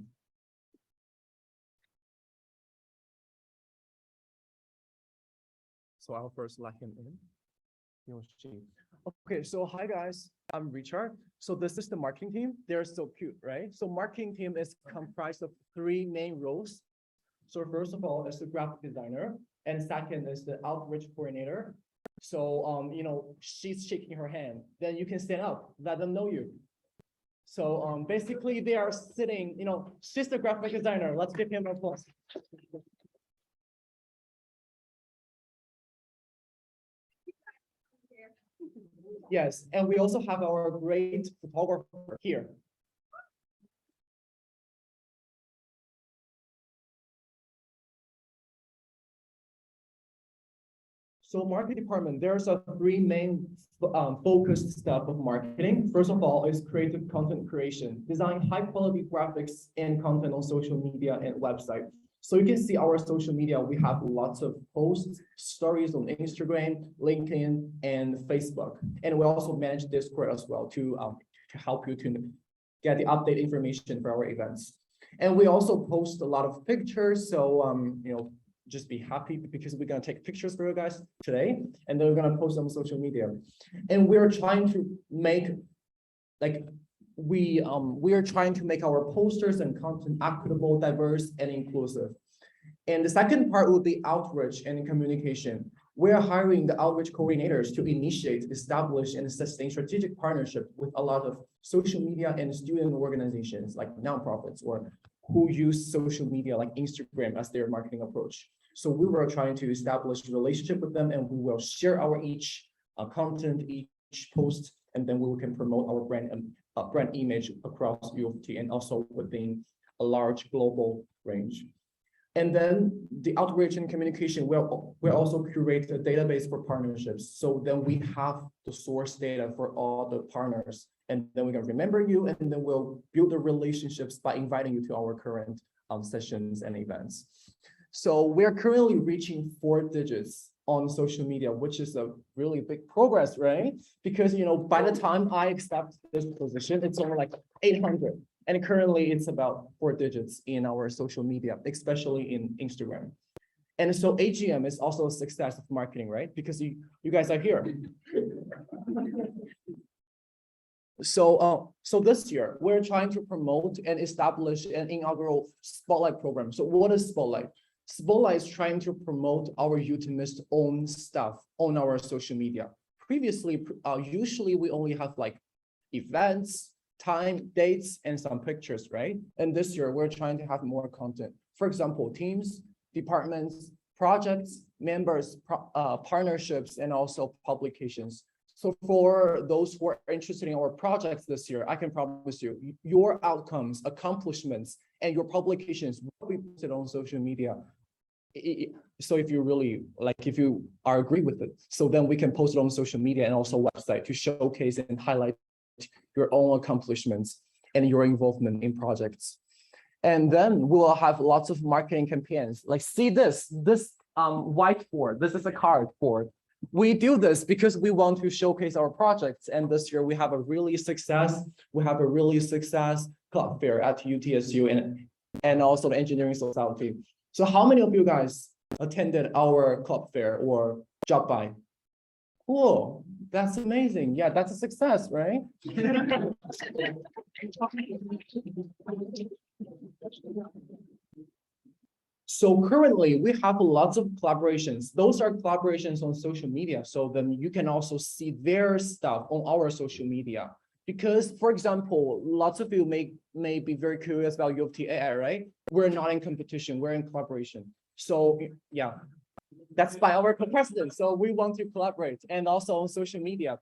So I'll first let him in. Okay, so hi guys, I'm Richard. So this is the marketing team. They're so cute, right? So marketing team is comprised of 3 main roles. So first of all, is the graphic designer, and second is the outreach coordinator. So she's shaking her hand. Then you can stand up, let them know you. So basically they are sitting, she's the graphic designer. Let's give him an applause. Yes, and we also have our great photographer here. So marketing department, there's 3 main focused stuff of marketing. First of all is creative content creation, design high quality graphics and content on social media and website. So you can see our social media, we have lots of posts, stories on Instagram, LinkedIn, and Facebook. And we also manage Discord as well to help you to get the update information for our events. And we also post a lot of pictures. So, just be happy because we're going to take pictures for you guys today, and then we're going to post them on social media. And we're trying to make like we are trying to make our posters and content equitable, diverse, and inclusive. And the second part would be outreach and communication. We are hiring the outreach coordinators to initiate, establish, and sustain strategic partnership with a lot of social media and student organizations like nonprofits or who use social media like Instagram as their marketing approach. So we were trying to establish a relationship with them, and we will share our each content, each post, and then we can promote our brand and brand image across U of T and also within a large global range. And then the outreach and communication will also curate a database for partnerships. So then we have the source data for all the partners, and then we can remember you, and then we'll build the relationships by inviting you to our current sessions and events. So we're currently reaching 4 digits on social media, which is a really big progress, right? Because, you know, by the time I accept this position, it's only like 800. And currently it's about 4 digits in our social media, especially in Instagram. And so AGM is also a success of marketing, right? Because you guys are here. So this year, we're trying to promote and establish an inaugural Spotlight program. So what is Spotlight? Spotlight is trying to promote our UTMIST own stuff on our social media. Previously, usually we only have like events, time, dates, and some pictures, right? And this year, we're trying to have more content. For example, teams, departments, projects, members, partnerships, and also publications. So for those who are interested in our projects this year, I can promise you, your outcomes, accomplishments, and your publications will be posted on social media. So if you really, like, if you are agree with it, so then we can post it on social media and also website to showcase and highlight your own accomplishments and your involvement in projects. And then we will have lots of marketing campaigns. Like, see this whiteboard, this is a cardboard. We do this because we want to showcase our projects. And this year we have a really success club fair at UTSU and also the engineering society. So how many of you guys attended our club fair or job by? Cool, that's amazing. Yeah, that's a success, right? So currently we have lots of collaborations. Those are collaborations on social media. So then you can also see their stuff on our social media. Because, for example, lots of you may be very curious about U of T AI, right? We're not in competition, we're in collaboration. So yeah, that's by our co-president. So we want to collaborate and also on social media.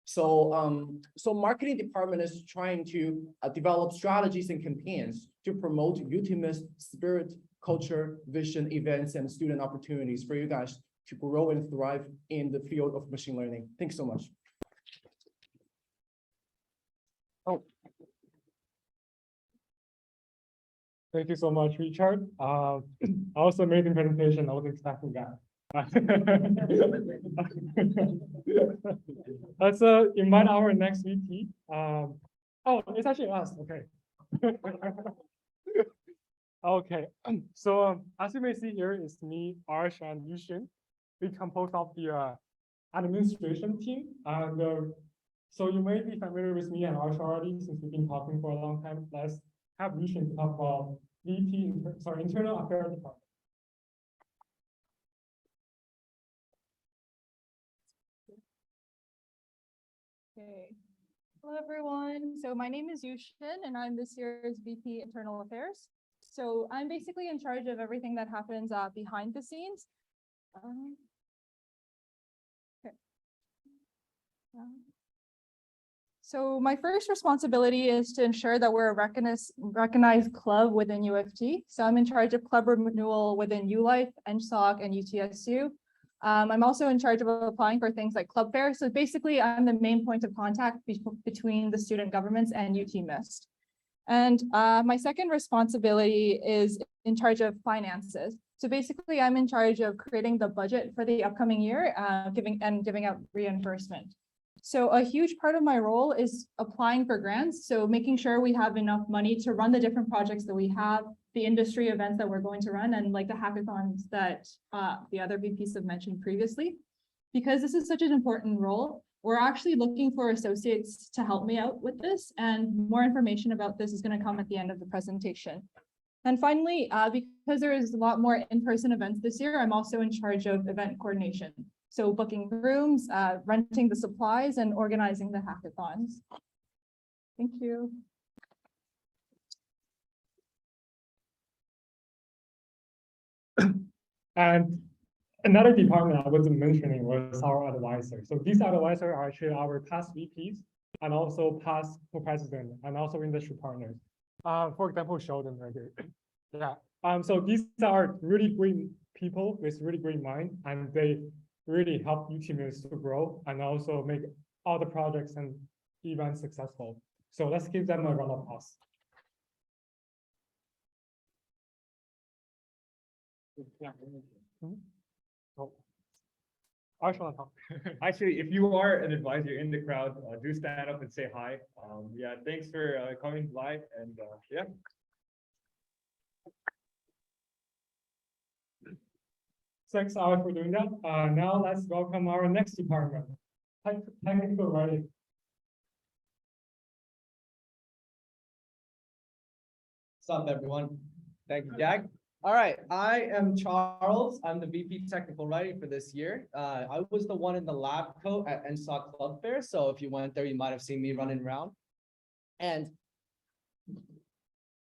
So, so marketing department is trying to develop strategies and campaigns to promote UTMIST spirit, culture, vision, events, and student opportunities for you guys to grow and thrive in the field of machine learning. Thanks so much. Oh. Thank you so much, Richard. Also amazing presentation. I wasn't expecting that. Let's invite our next VP. Oh, it's actually us. Okay. Okay. So as you may see here, it's me, Arsh, and Yushin. We compose of the administration team. And so you may be familiar with me and Arsh already since we've been talking for a long time. Let's have Yushin talk about Internal Affairs Department. Okay. Hello, everyone. So my name is Yushin, and I'm this year's VP Internal Affairs. So I'm basically in charge of everything that happens behind the scenes. Okay. So my first responsibility is to ensure that we're a recognized club within U of T. So I'm in charge of club renewal within ULife, NSOC, and UTSU. I'm also in charge of applying for things like club fair. So basically, I'm the main point of contact between the student governments and UTMIST. And my second responsibility is in charge of finances. So basically, I'm in charge of creating the budget for the upcoming year, giving out reimbursement. So a huge part of my role is applying for grants. So making sure we have enough money to run the different projects that we have, the industry events that we're going to run, and like the hackathons that the other VPs have mentioned previously. Because this is such an important role, we're actually looking for associates to help me out with this, and more information about this is going to come at the end of the presentation. And finally, because there is a lot more in-person events this year, I'm also in charge of event coordination. So booking rooms, renting the supplies, and organizing the hackathons. Thank you. And another department I wasn't mentioning was our advisor. So these advisors are actually our past VPs and also past co-president and also industry partners. For example, Sheldon right here. Yeah. So these are really great people with really great mind, and they really help UTMIST to grow and also make all the projects and events successful. So let's give them a round of applause. Yeah. Oh. I shall talk. Actually, if you are an advisor in the crowd, do stand up and say hi. Yeah, thanks for coming live, and yeah. Thanks, Alex, for doing that. Now let's welcome our next department, technical writing. What's up, everyone? Thank you, Jack. All right, I am Charles. I'm the VP Technical Writing for this year. I was the one in the lab coat at NSOC Club Fair, so if you went there, you might have seen me running around. And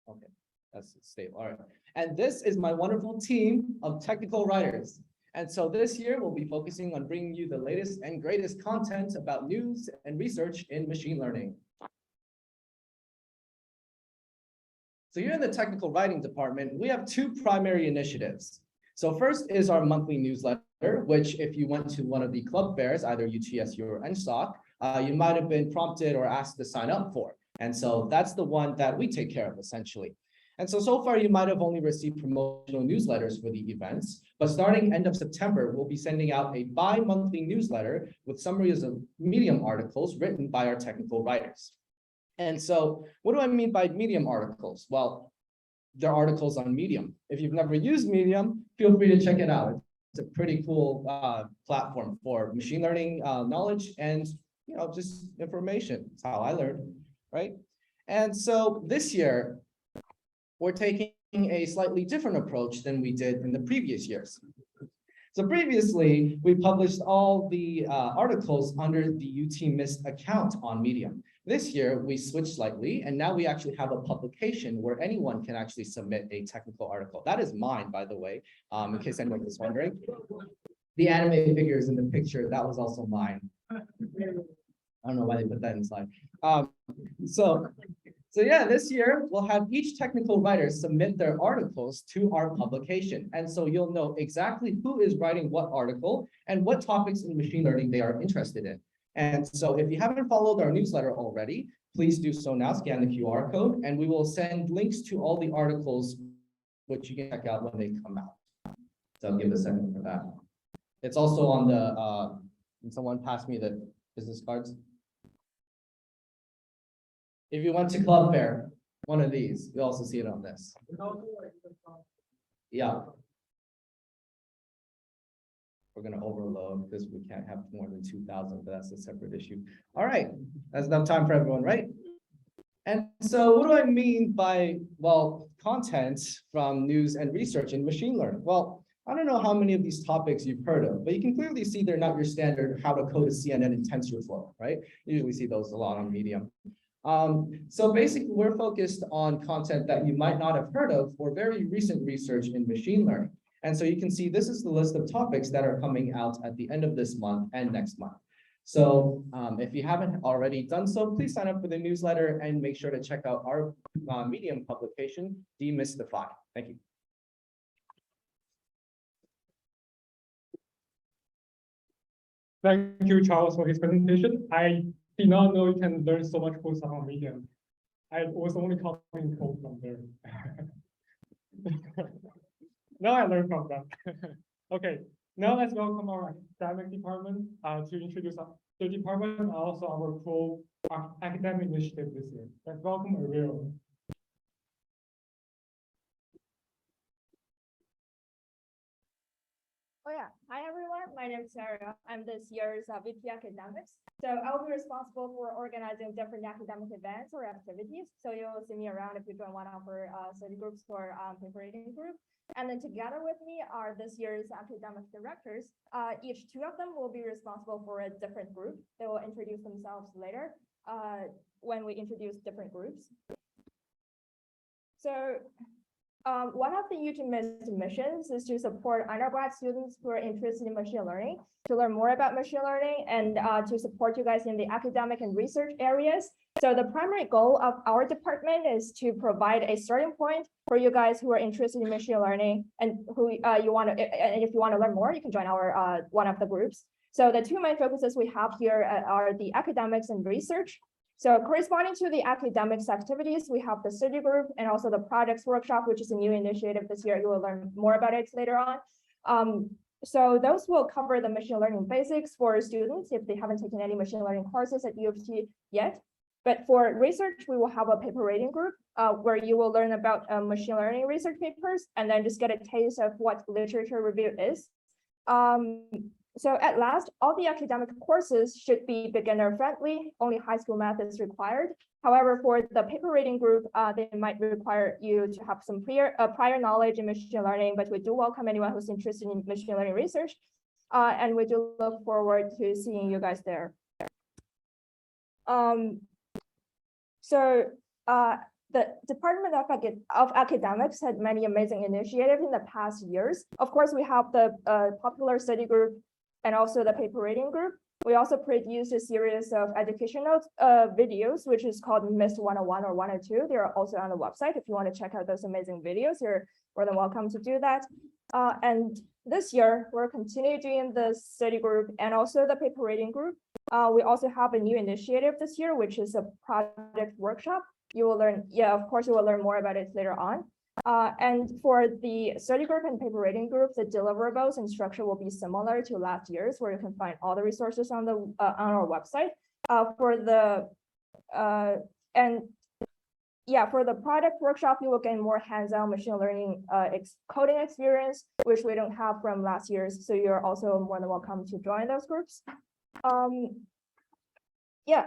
okay, that's stable. All right, and this is my wonderful team of technical writers. And so this year we'll be focusing on bringing you the latest and greatest content about news and research in machine learning. So here in the technical writing department, we have two primary initiatives. So first is our monthly newsletter, which if you went to one of the club fairs, either UTSU or NSOC, you might have been prompted or asked to sign up for. And so that's the one that we take care of essentially. And so far you might have only received promotional newsletters for the events, but starting end of September, we'll be sending out a bi-monthly newsletter with summaries of Medium articles written by our technical writers. And so what do I mean by Medium articles? Well, they're articles on Medium. If you've never used Medium, feel free to check it out. It's a pretty cool platform for machine learning knowledge and just information. It's how I learned, right? And so this year, we're taking a slightly different approach than we did in the previous years. So previously, we published all the articles under the UTMIST account on Medium. This year, we switched slightly, and now we actually have a publication where anyone can actually submit a technical article. That is mine, by the way, in case anyone was wondering. The anime figures in the picture, that was also mine. I don't know why they put that inside. So yeah, this year, we'll have each technical writer submit their articles to our publication. And so you'll know exactly who is writing what article and what topics in machine learning they are interested in. And so if you haven't followed our newsletter already, please do so now, scan the QR code, and we will send links to all the articles, which you can check out when they come out. So I'll give a second for that. It's also on the, can someone pass me the business cards? If you went to Club Fair, one of these, you'll also see it on this. Yeah. We're going to overload because we can't have more than 2,000, but that's a separate issue. All right, that's enough time for everyone, right? And so what do I mean by, well, content from news and research in machine learning? Well, I don't know how many of these topics you've heard of, but you can clearly see they're not your standard how to code a CNN in TensorFlow, right? You usually see those a lot on Medium. So basically, we're focused on content that you might not have heard of or very recent research in machine learning. And so you can see this is the list of topics that are coming out at the end of this month and next month. So if you haven't already done so, please sign up for the newsletter and make sure to check out our Medium publication, Demystify. Thank you. Thank you, Charles, for his presentation. I did not know you can learn so much cool stuff on Medium. I was only copying code from there. Now I learned from them. Okay, now let's welcome our academic department to introduce the department and also our cool academic initiative this year. Let's welcome Untitled. Oh yeah, hi everyone, my name is Sarah. I'm this year's VP Academics. So I'll be responsible for organizing different academic events or activities. So you'll see me around if you join one of our study groups or paper reading group. And then together with me are this year's academic directors. Each two of them will be responsible for a different group. They will introduce themselves later when we introduce different groups. So one of the UTMIST missions is to support undergrad students who are interested in machine learning, to learn more about machine learning and to support you guys in the academic and research areas. So the primary goal of our department is to provide a starting point for you guys who are interested in machine learning and who you want to, and if you want to learn more, you can join our one of the groups. So the two main focuses we have here are the academics and research. So corresponding to the academics activities, we have the study group and also the projects workshop, which is a new initiative this year. You will learn more about it later on. So those will cover the machine learning basics for students if they haven't taken any machine learning courses at U of T yet. But for research, we will have a paper rating group where you will learn about machine learning research papers and then just get a taste of what literature review is. So at last, all the academic courses should be beginner friendly, only high school math is required. However, for the paper reading group, they might require you to have some prior knowledge in machine learning, but we do welcome anyone who's interested in machine learning research. And we do look forward to seeing you guys there. The Department of Academics had many amazing initiatives in the past years. Of course, we have the popular study group and also the paper reading group. We also produced a series of educational videos, which is called UTMIST 101 or 102. They're also on the website. If you want to check out those amazing videos, you're more than welcome to do that. And this year, we're continuing doing the study group and also the paper reading group. We also have a new initiative this year, which is a project workshop. You will learn, of course, you will learn more about it later on. And for the study group and paper reading group, the deliverables and structure will be similar to last year's, where you can find all the resources on the on our website. For the product workshop, you will gain more hands-on machine learning coding experience, which we don't have from last year's. So you're also more than welcome to join those groups.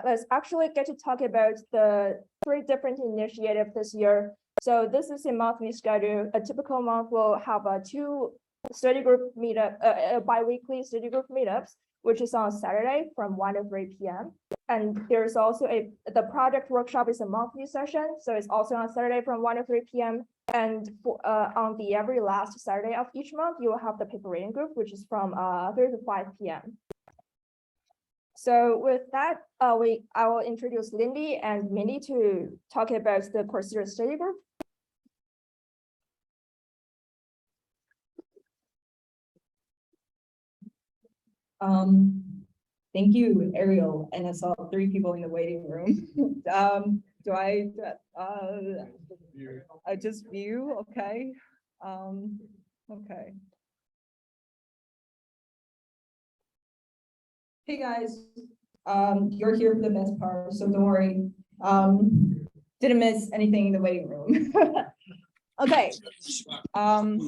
Let's actually get to talk about the 3 different initiatives this year. So this is a monthly schedule. A typical month will have 2 study group meetup, bi-weekly study group meetups, which is on Saturday from 1 to 3 p.m. And there's also the project workshop is a monthly session. So it's also on Saturday from 1 to 3 p.m. And on the every last Saturday of each month, you will have the paper reading group, which is from 3 to 5 p.m. So with that, I will introduce Lindy and Mindy to talk about the Coursera study group. Thank you, Ariel. And I saw 3 people in the waiting room. I just view, okay. Okay. Hey guys, you're here for the best part, so don't worry. Didn't miss anything in the waiting room. Okay. So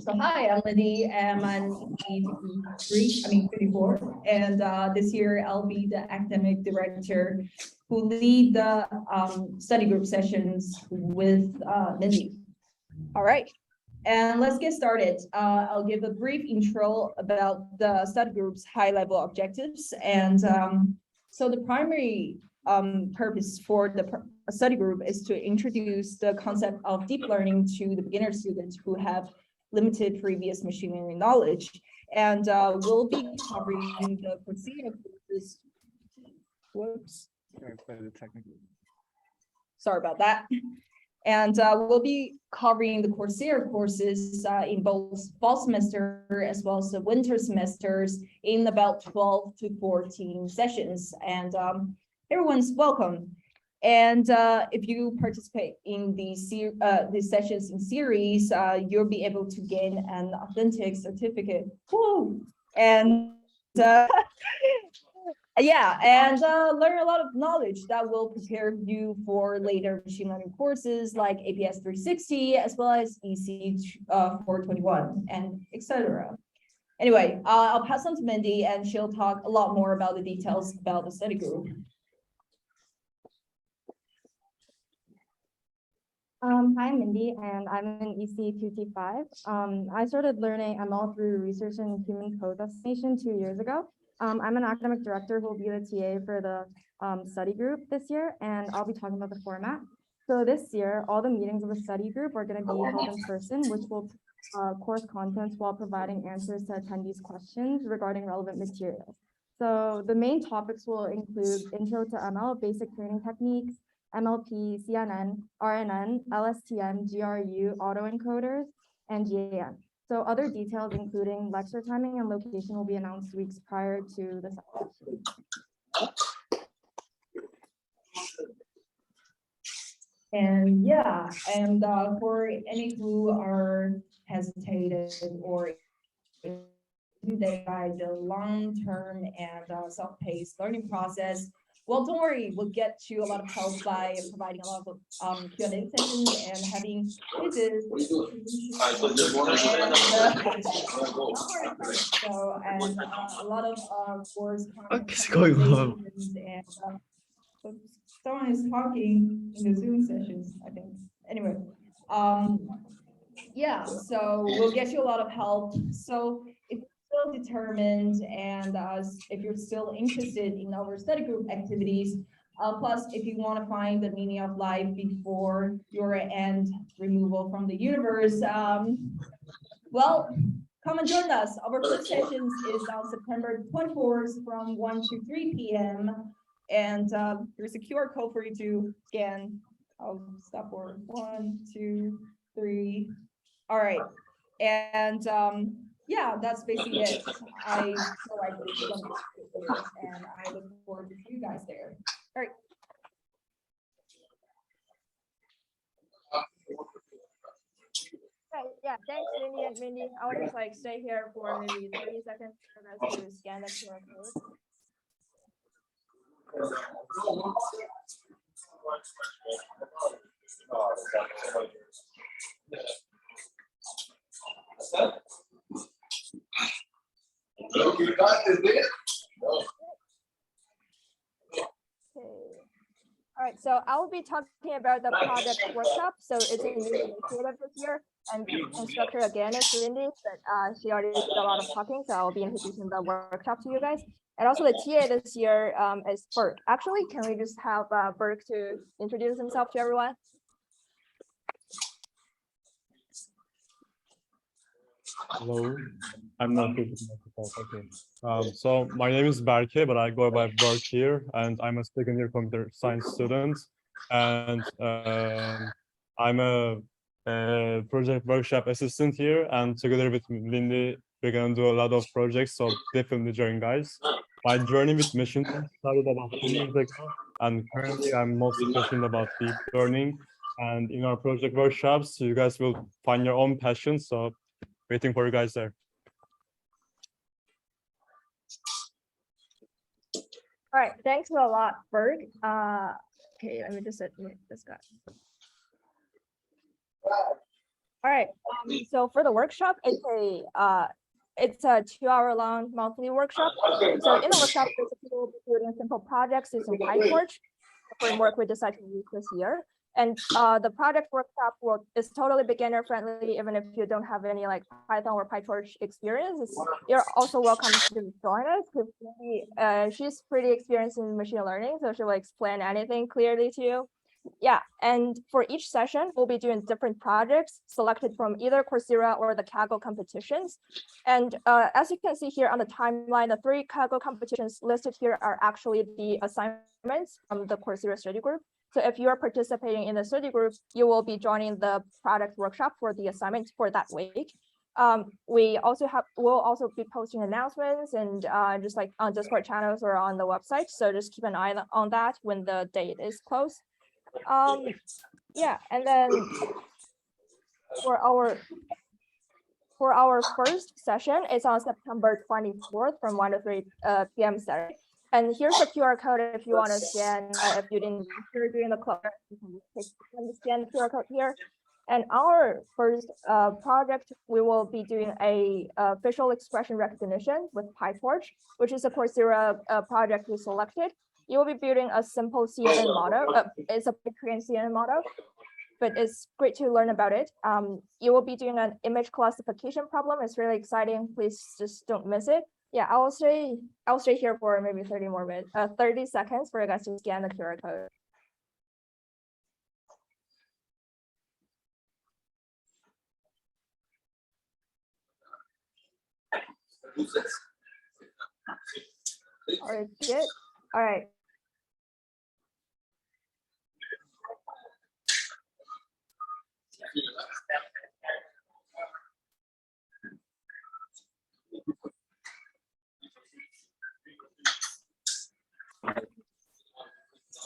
hi, I'm Lindy, and I'm 54, and this year I'll be the academic director who lead the study group sessions with Lindy. All right. And let's get started. I'll give a brief intro about the study group's high-level objectives. And so the primary purpose for the study group is to introduce the concept of deep learning to the beginner students who have limited previous machine learning knowledge. And we'll be covering the Coursera courses. Whoops. Sorry about that. And we'll be covering the Coursera courses in both fall semester as well as the winter semesters in about 12 to 14 sessions. And everyone's welcome. And if you participate in these sessions in series, you'll be able to gain an authentic certificate. Woo! And learn a lot of knowledge that will prepare you for later machine learning courses like APS 360, as well as EC 421, and etc. Anyway, I'll pass on to Mindy and she'll talk a lot more about the details about the study group. Hi, I'm Mindy, and I'm in EC2T5. I started learning ML through research in human code estimation 2 years ago. I'm an academic director who will be the TA for the study group this year, and I'll be talking about the format. So this year, all the meetings of the study group are going to be held in person, which will course contents while providing answers to attendees' questions regarding relevant materials. So the main topics will include intro to ML, basic training techniques, MLP, CNN, RNN, LSTM, GRU, autoencoders, and GAN. So other details, including lecture timing and location, will be announced weeks prior to the session. And yeah, and for any who are hesitated or by the long-term and self-paced learning process, well, don't worry, we'll get you a lot of help by providing a lot of Q&A sessions and having quizzes. So, and a lot of course What's going on? and someone is talking in the Zoom sessions, I think. Anyway, yeah, so we'll get you a lot of help. So if you're still determined and if you're still interested in our study group activities, plus if you want to find the meaning of life before your end removal from the universe, well, come and join us. Our first sessions is on September 24th from 1 to 3 p.m. And there's a QR code for you to scan. I'll stop for 1, 2, 3. All right. And yeah, that's basically it. I feel like it's going to be good, and I look forward to see you guys there. All right. Right, yeah, thanks, Mindy and Mindy. I will just like stay here for maybe 30 seconds for us to scan the QR code. Okay. All right, so I will be talking about the project workshop. So it's a new initiative this year, and the instructor again is Lindy, but she already did a lot of talking, so I'll be introducing the workshop to you guys. And also the TA this year is Burke. Actually, can we just have Burke to introduce himself to everyone? Hello, I'm not good with microphone. Okay. So my name is Berke, but I go by Burke here, and I'm a second year computer science student, and I'm a project workshop assistant here, and together with Lindy, we're gonna do a lot of projects. So definitely join, guys. My journey with machine learning started about 2 years ago, and currently I'm mostly passionate about deep learning. And in our project workshops, you guys will find your own passion. So waiting for you guys there. All right, thanks a lot, Berg. Okay, let me just admit this guy. All right, so for the workshop, it's a 2-hour-long monthly workshop. So in the workshop, basically we'll be doing simple projects using PyTorch, the framework we decided to use this year. And the project workshop is totally beginner friendly, even if you don't have any like Python or PyTorch experience. You're also welcome to join us because she's pretty experienced in machine learning, so she will explain anything clearly to you. Yeah, and for each session, we'll be doing different projects selected from either Coursera or the Kaggle competitions. And as you can see here on the timeline, the 3 Kaggle competitions listed here are actually the assignments from the Coursera study group. So if you are participating in the study group, you will be joining the product workshop for the assignment for that week. We'll also be posting announcements and just like on Discord channels or on the website. So just keep an eye on that when the date is close. Yeah, and then for our first session, it's on September 24th from 1 to 3 p.m. Saturday. And here's the QR code if you want to scan. If you didn't register during the club, you can scan the QR code here. And our first project, we will be doing a facial expression recognition with PyTorch, which is a Coursera project we selected. You will be building a simple CNN model. It's a Korean CNN model, but it's great to learn about it. You will be doing an image classification problem. It's really exciting. Please just don't miss it. Yeah, I'll stay here for maybe 30 seconds for you guys to scan the QR code. All right, good. All right.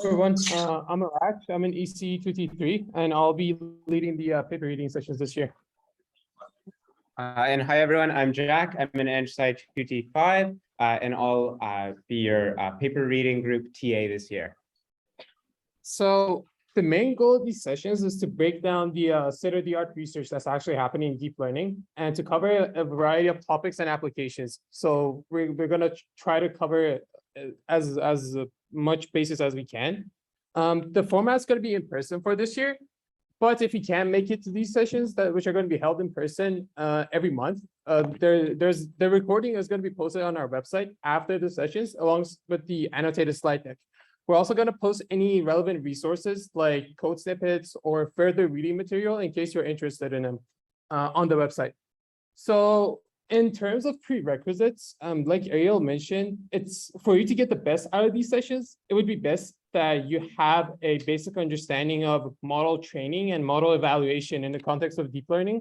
Everyone, I'm Iraq. I'm in EC 2T3, and I'll be leading the paper reading sessions this year. And hi, everyone. I'm Jack. I'm in EngSci 2T5, and I'll be your paper reading group TA this year. So the main goal of these sessions is to break down the state-of-the-art research that's actually happening in deep learning and to cover a variety of topics and applications. So we're going to try to cover as much basis as we can. The format's going to be in person for this year, but if you can't make it to these sessions which are going to be held in person every month, the recording is going to be posted on our website after the sessions along with the annotated slide deck. We're also going to post any relevant resources like code snippets or further reading material in case you're interested in them on the website. So in terms of prerequisites, like Ariel mentioned, it's for you to get the best out of these sessions, it would be best that you have a basic understanding of model training and model evaluation in the context of deep learning,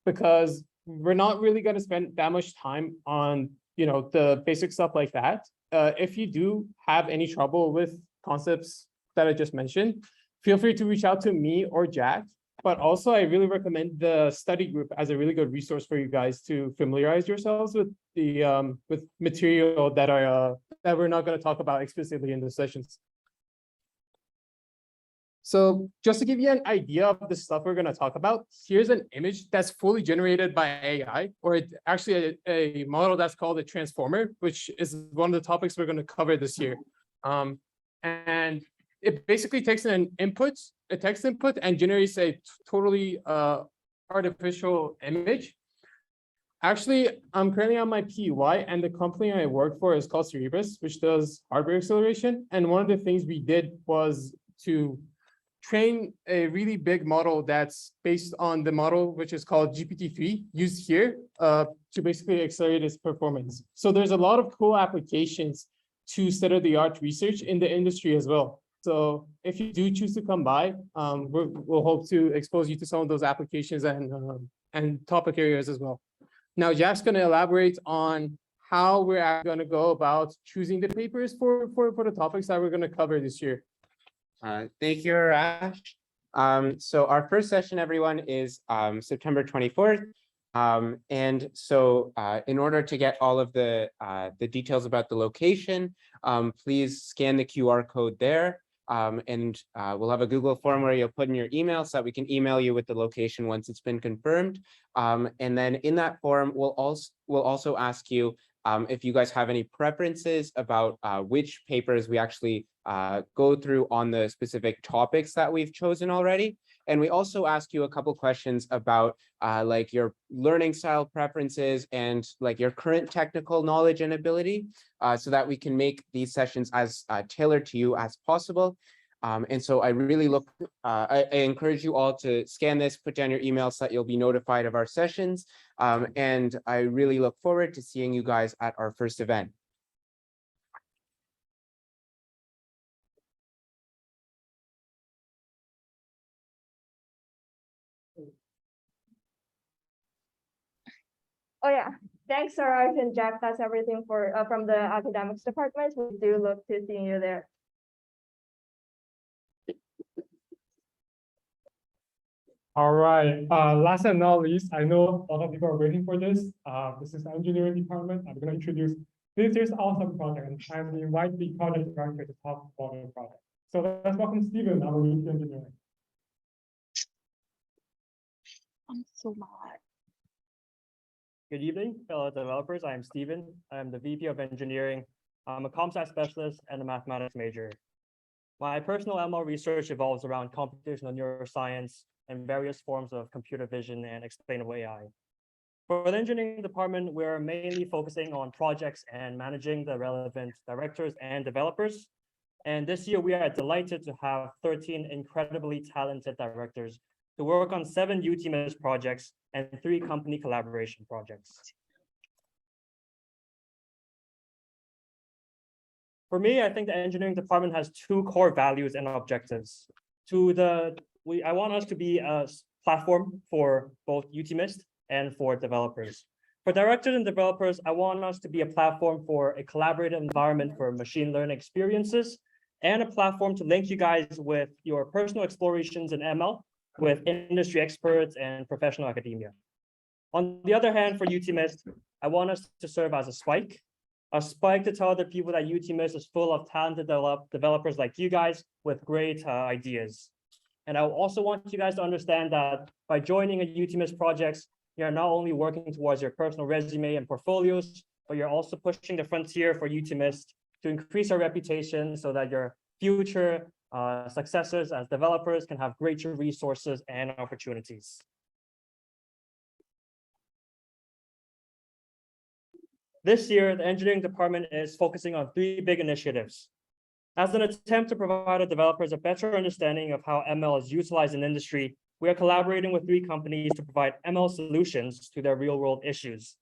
because we're not really going to spend that much time on, the basic stuff like that. If you do have any trouble with concepts that I just mentioned, feel free to reach out to me or Jack. But also, I really recommend the study group as a really good resource for you guys to familiarize yourselves with the with material that we're not going to talk about explicitly in the sessions. So just to give you an idea of the stuff we're going to talk about, here's an image that's fully generated by AI, or actually a model that's called a transformer, which is one of the topics we're going to cover this year. And it basically takes a text input, and generates a totally artificial image. Actually, I'm currently on my PUI, and the company I work for is called Cerebras, which does hardware acceleration. And one of the things we did was to train a really big model that's based on the model which is called GPT-3 used here to basically accelerate its performance. So there's a lot of cool applications to state-of-the-art research in the industry as well. So if you do choose to come by, we'll hope to expose you to some of those applications and topic areas as well. Now, Jack's going to elaborate on how we're going to go about choosing the papers for the topics that we're going to cover this year. Thank you, Arash. So our first session, everyone, is September 24th. And so in order to get all of the details about the location, please scan the QR code there. And we'll have a Google form where you'll put in your email so that we can email you with the location once it's been confirmed. And then in that form, we'll also ask you if you guys have any preferences about which papers we actually go through on the specific topics that we've chosen already. And we also ask you a couple questions about like your learning style preferences and like your current technical knowledge and ability so that we can make these sessions as tailored to you as possible. And so I really I encourage you all to scan this, put down your email so that you'll be notified of our sessions. And I really look forward to seeing you guys at our first event. Oh yeah, thanks, Saraj and Jack. That's everything for from the academics department. We do look to seeing you there. All right, last and not least, I know a lot of people are waiting for this. This is the engineering department. I'm going to introduce this year's awesome project, and I'm invite the project director to talk about the project. So let's welcome Stephen, our VP engineering. Good evening, fellow developers. I am Steven. I am the VP of Engineering. I'm a comp sci specialist and a mathematics major. My personal ML research evolves around computational neuroscience and various forms of computer vision and explainable AI. For the engineering department, we're mainly focusing on projects and managing the relevant directors and developers. And this year, we are delighted to have 13 incredibly talented directors to work on 7 UTMIST projects and 3 company collaboration projects. For me, I think the engineering department has 2 core values and objectives. I want us to be a platform for both UTMIST and for developers. For directors and developers, I want us to be a platform for a collaborative environment for machine learning experiences and a platform to link you guys with your personal explorations in ML with industry experts and professional academia. On the other hand, for UTMIST, I want us to serve as a spike to tell other people that UTMIST is full of talented developers like you guys with great ideas. And I also want you guys to understand that by joining a UTMIST projects, you're not only working towards your personal resume and portfolios, but you're also pushing the frontier for UTMIST to increase our reputation so that your future successors as developers can have greater resources and opportunities. This year, the engineering department is focusing on 3 big initiatives. As an attempt to provide our developers a better understanding of how ML is utilized in industry, we are collaborating with 3 companies to provide ML solutions to their real-world issues.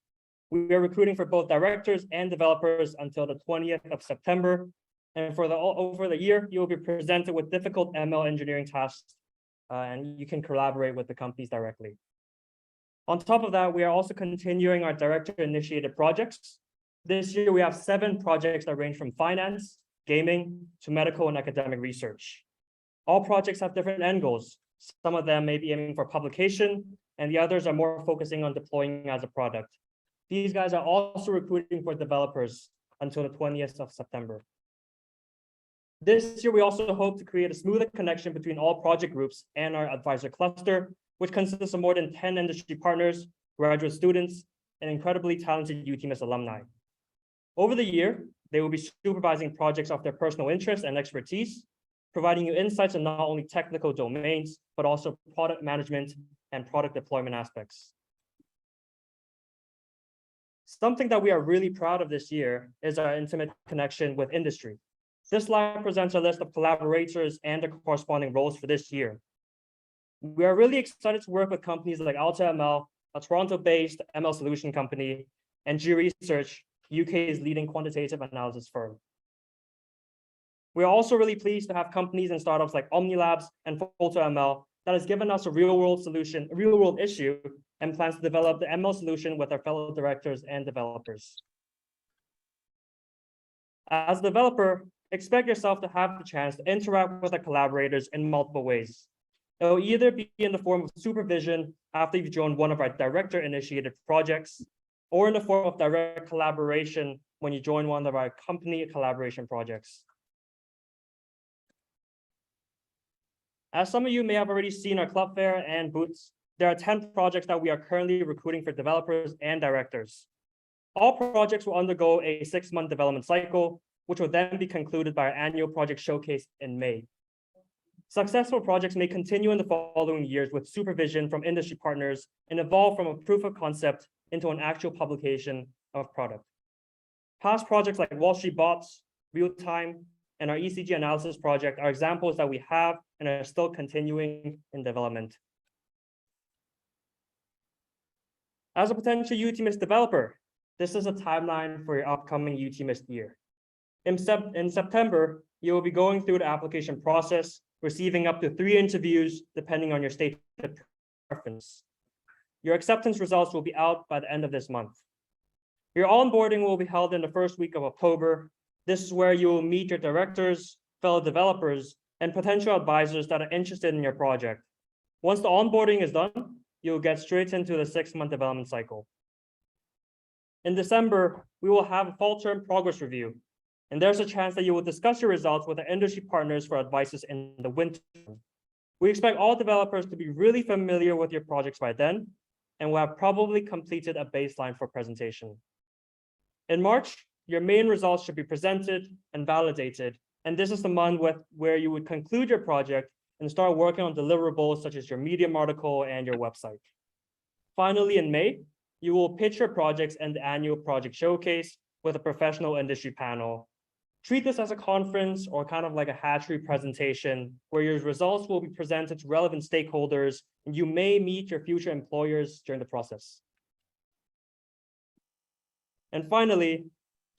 We are recruiting for both directors and developers until the 20th of September. And for over the year, you will be presented with difficult ML engineering tasks, and you can collaborate with the companies directly. On top of that, we are also continuing our director-initiated projects. This year, we have 7 projects that range from finance, gaming, to medical and academic research. All projects have different end goals. Some of them may be aiming for publication, and the others are more focusing on deploying as a product. These guys are also recruiting for developers until the 20th of September. This year, we also hope to create a smoother connection between all project groups and our advisor cluster, which consists of more than 10 industry partners, graduate students, and incredibly talented UTMIST alumni. Over the year, they will be supervising projects of their personal interest and expertise, providing you insights on not only technical domains, but also product management and product deployment aspects. Something that we are really proud of this year is our intimate connection with industry. This slide presents a list of collaborators and the corresponding roles for this year. We are really excited to work with companies like AltaML, a Toronto-based ML solution company, and G Research, UK's leading quantitative analysis firm. We are also really pleased to have companies and startups like Omnilabs and PhotoML that has given us a real-world solution, a real-world issue, and plans to develop the ML solution with our fellow directors and developers. As a developer, expect yourself to have the chance to interact with our collaborators in multiple ways. It will either be in the form of supervision after you've joined one of our director-initiated projects, or in the form of direct collaboration when you join one of our company collaboration projects. As some of you may have already seen our club fair and booths, there are 10 projects that we are currently recruiting for developers and directors. All projects will undergo a 6-month development cycle, which will then be concluded by our annual project showcase in May. Successful projects may continue in the following years with supervision from industry partners and evolve from a proof of concept into an actual publication of product. Past projects like Wall Street Bots, Real-Time, and our ECG analysis project are examples that we have and are still continuing in development. As a potential UTMIST developer, this is a timeline for your upcoming UTMIST year. In September, you will be going through the application process, receiving up to 3 interviews, depending on your state of preference. Your acceptance results will be out by the end of this month. Your onboarding will be held in the first week of October. This is where you will meet your directors, fellow developers, and potential advisors that are interested in your project. Once the onboarding is done, you'll get straight into the 6-month development cycle. In December, we will have a fall term progress review, and there's a chance that you will discuss your results with the industry partners for advices in the winter. We expect all developers to be really familiar with your projects by then, and will have probably completed a baseline for presentation. In March, your main results should be presented and validated, and this is the month where you would conclude your project and start working on deliverables such as your Medium article and your website. Finally, in May, you will pitch your projects and the annual project showcase with a professional industry panel. Treat this as a conference or kind of like a hatchery presentation where your results will be presented to relevant stakeholders and you may meet your future employers during the process. And finally,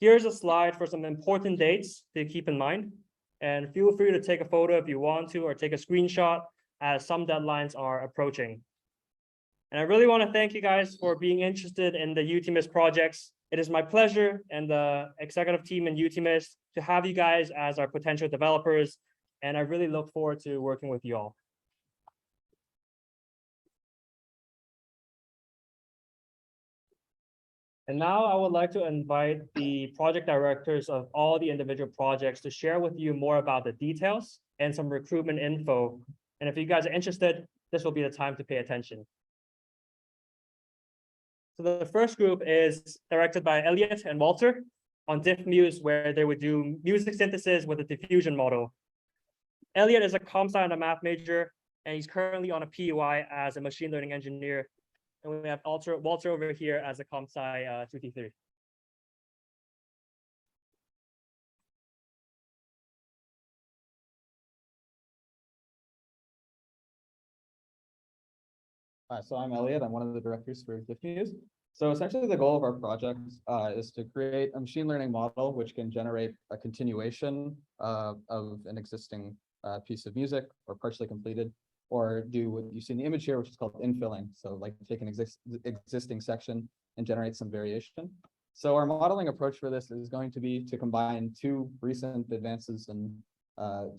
here's a slide for some important dates to keep in mind. And feel free to take a photo if you want to, or take a screenshot as some deadlines are approaching. And I really want to thank you guys for being interested in the UTMIST projects. It is my pleasure and the executive team in UTMIST to have you guys as our potential developers. And I really look forward to working with you all. And now I would like to invite the project directors of all the individual projects to share with you more about the details and some recruitment info. And if you guys are interested, this will be the time to pay attention. So the first group is directed by Elliot and Walter on DiffMuse, where they would do music synthesis with a diffusion model. Elliot is a comp sci and a math major, and he's currently on a PUI as a machine learning engineer. And we have Walter over here as a comp sci 2T3. So I'm Elliot. I'm one of the directors for DiffMuse. So essentially the goal of our project is to create a machine learning model which can generate a continuation of an existing piece of music or partially completed, or do what you see in the image here, which is called infilling. So like take an existing section and generate some variation. So our modeling approach for this is going to be to combine two recent advances and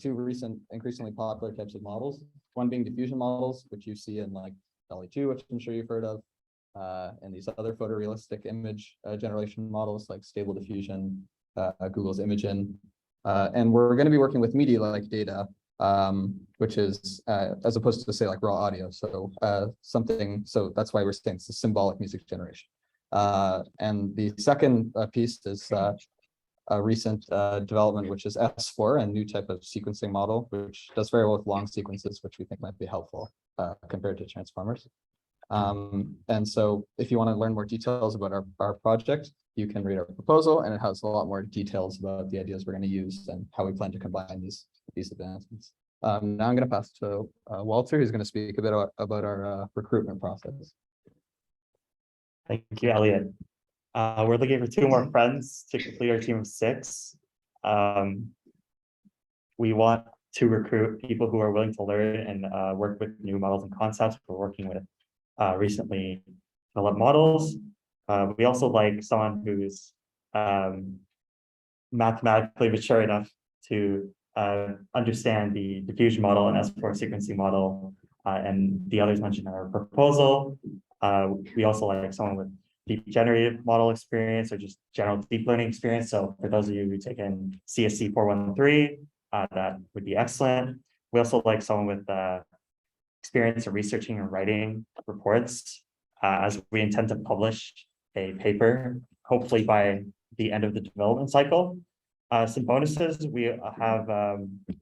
two recent increasingly popular types of models. One being diffusion models, which you see in like DALL-E 2, which I'm sure you've heard of, and these other photorealistic image generation models like Stable Diffusion, Google's Imagen. And we're going to be working with media-like data, which is as opposed to say like raw audio. So so that's why we're saying it's a symbolic music generation. And the second piece is a recent development, which is S4, a new type of sequencing model, which does very well with long sequences, which we think might be helpful compared to transformers. And so if you want to learn more details about our project, you can read our proposal, and it has a lot more details about the ideas we're going to use and how we plan to combine these advancements. Now I'm going to pass to Walter, who's going to speak a bit about our recruitment process. Thank you, Elliot. We're looking for 2 more friends to complete our team of 6. We want to recruit people who are willing to learn and work with new models and concepts. We're working with recently developed models. We also like someone who's mathematically mature enough to understand the diffusion model and S4 sequencing model, and the others mentioned in our proposal. We also like someone with deep generative model experience or just general deep learning experience. So for those of you who take in CSC 413, that would be excellent. We also like someone with experience in researching and writing reports, as we intend to publish a paper, hopefully by the end of the development cycle. Some bonuses, we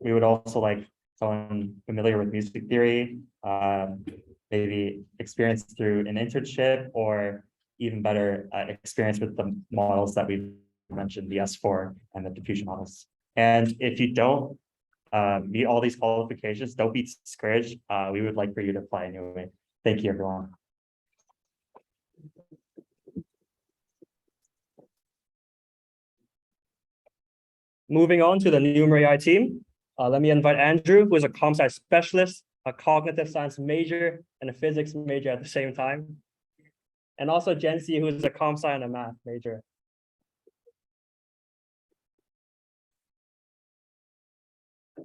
would also like someone familiar with music theory, maybe experience through an internship, or even better, experience with the models that we mentioned, the S4 and the diffusion models. And if you don't meet all these qualifications, don't be discouraged. We would like for you to apply anyway. Thank you, everyone. Moving on to the NumRAI team, let me invite Andrew, who is a comp sci specialist, a cognitive science major, and a physics major at the same time. And also Jency, who is a comp sci and a math major.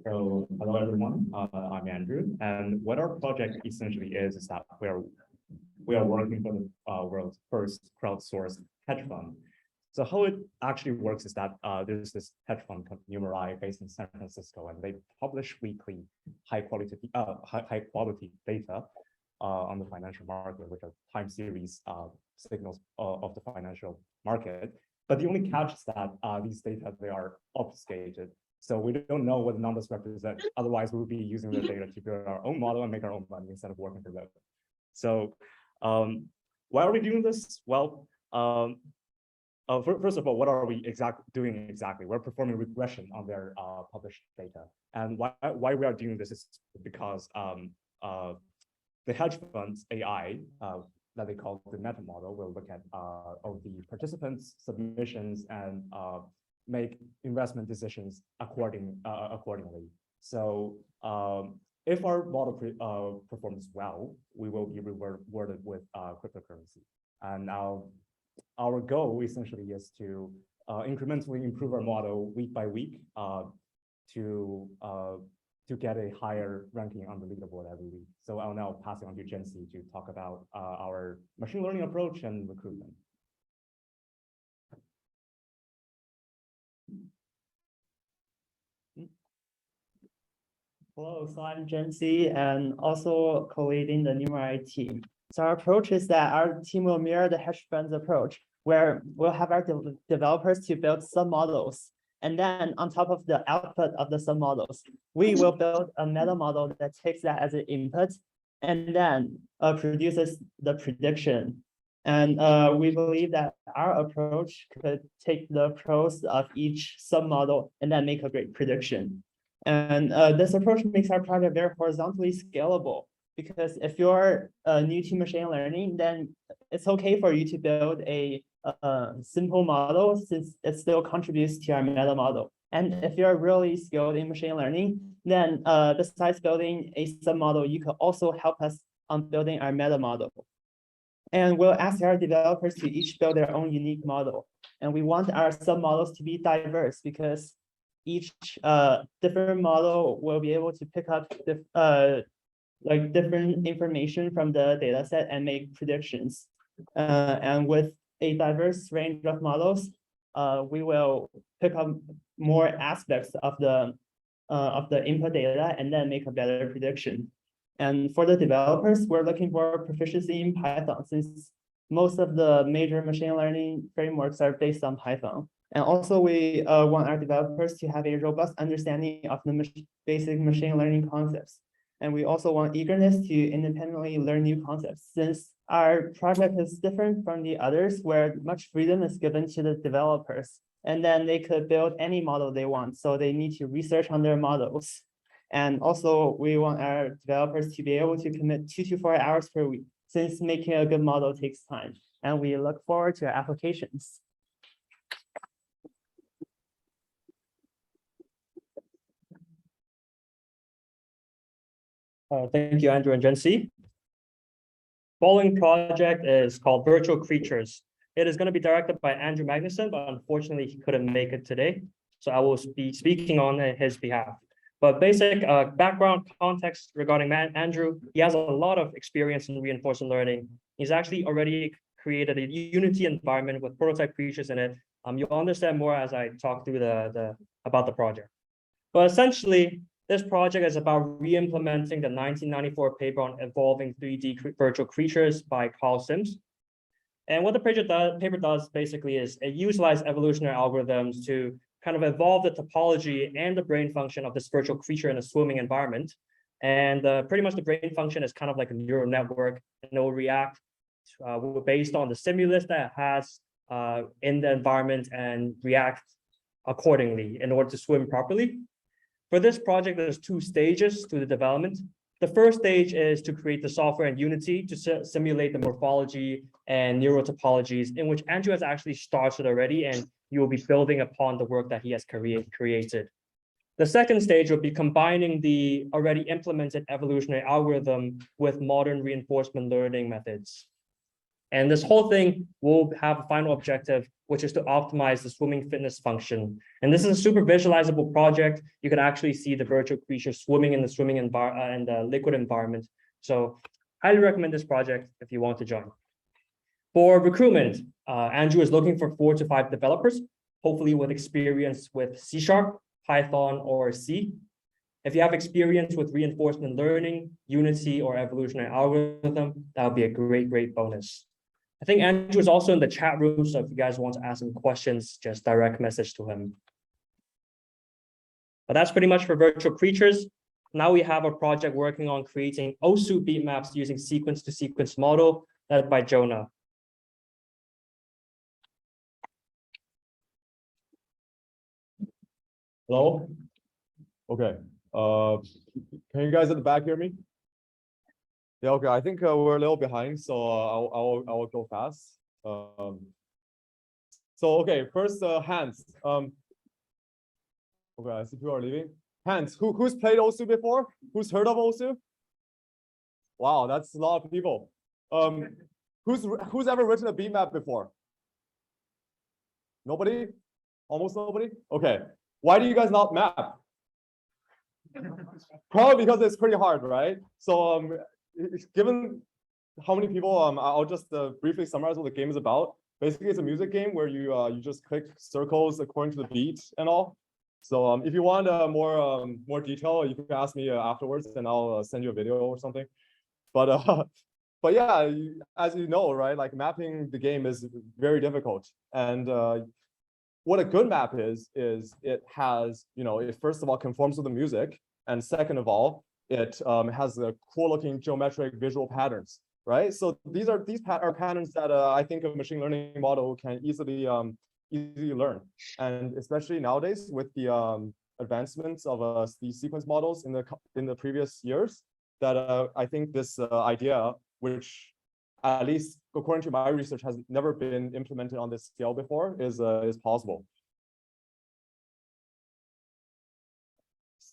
So hello everyone, I'm Andrew, and what our project essentially is that we are working for the world's first crowdsourced hedge fund. So how it actually works is that there's this hedge fund called Numeri based in San Francisco, and they publish weekly high quality data on the financial market, which are time series signals of the financial market. But the only catch is that these data, they are obfuscated. So we don't know what the numbers represent. Otherwise, we would be using the data to build our own model and make our own money instead of working for them. So why are we doing this? Well, first of all, what are we doing exactly? We're performing regression on their published data. And why we are doing this is because the hedge fund's AI, that they call the meta model, will look at all the participants' submissions and make investment decisions accordingly. So if our model performs well, we will be rewarded with cryptocurrency. And now our goal essentially is to incrementally improve our model week by week to get a higher ranking on the leaderboard every week. So I'll now pass it on to Jency to talk about our machine learning approach and recruitment. Hello, so I'm Jency and also co-leading the Numeri team. So our approach is that our team will mirror the hedge fund's approach, where we'll have our developers to build submodels. And then on top of the output of the submodels, we will build a meta model that takes that as an input and then produces the prediction. And we believe that our approach could take the pros of each submodel and then make a great prediction. And this approach makes our project very horizontally scalable, because if you're new to machine learning, then it's okay for you to build a simple model, since it still contributes to our meta model. And if you're really skilled in machine learning, then besides building a submodel, you could also help us on building our meta model. And we'll ask our developers to each build their own unique model. And we want our submodels to be diverse, because each different model will be able to pick up like different information from the data set and make predictions. And with a diverse range of models, we will pick up more aspects of the input data and then make a better prediction. And for the developers, we're looking for proficiency in Python, since most of the major machine learning frameworks are based on Python. And also we want our developers to have a robust understanding of the basic machine learning concepts. And we also want eagerness to independently learn new concepts, since our project is different from the others, where much freedom is given to the developers. And then they could build any model they want, so they need to research on their models. And also we want our developers to be able to commit 2 to 4 hours per week, since making a good model takes time. And we look forward to our applications. Thank you, Andrew and Jency. Following project is called Virtual Creatures. It is going to be directed by Andrew Magnuson, but unfortunately he couldn't make it today. So I will be speaking on his behalf. But basic background context regarding Andrew, he has a lot of experience in reinforcement learning. He's actually already created a Unity environment with prototype creatures in it. You'll understand more as I talk through about the project. But essentially, this project is about re-implementing the 1994 paper on evolving 3D virtual creatures by Carl Sims. And what the paper does basically is it utilizes evolutionary algorithms to kind of evolve the topology and the brain function of this virtual creature in a swimming environment. And pretty much the brain function is kind of like a neural network, and it will react based on the stimulus that it has in the environment and react accordingly in order to swim properly. For this project, there's 2 stages to the development. The first stage is to create the software in Unity to simulate the morphology and neural topologies, in which Andrew has actually started already, and you will be building upon the work that he has created. The second stage will be combining the already implemented evolutionary algorithm with modern reinforcement learning methods. And this whole thing will have a final objective, which is to optimize the swimming fitness function. And this is a super visualizable project. You can actually see the virtual creature swimming in the liquid environment. So highly recommend this project if you want to join. For recruitment, Andrew is looking for 4 to 5 developers, hopefully with experience with C#, Python, or C. If you have experience with reinforcement learning, Unity, or evolutionary algorithm, that would be a great bonus. I think Andrew is also in the chat room, so if you guys want to ask him questions, just direct message to him. But that's pretty much for virtual creatures. Now we have a project working on creating OSU beat maps using sequence-to-sequence model led by Jonah. Hello? Okay. Can you guys at the back hear me? Yeah, okay. I think we're a little behind, so I will go fast. So okay, first hands. Okay, I see people are leaving. Hands. Who's played OSU before? Who's heard of OSU? Wow, that's a lot of people. Who's ever written a beat map before? Nobody? Almost nobody? Okay. Why do you guys not map? Probably because it's pretty hard, right? So given how many people, I'll just briefly summarize what the game is about. Basically, it's a music game where you just click circles according to the beat and all. So if you want more detail, you can ask me afterwards, and I'll send you a video or something. But yeah, as you know, right? Like mapping the game is very difficult, and what a good map is it has, it first of all conforms with the music, and second of all, it has the cool looking geometric visual patterns, right? So these are patterns that I think a machine learning model can easily learn, and especially nowadays with the advancements of these sequence models in the previous years, that I think this idea, which at least according to my research has never been implemented on this scale before, is possible.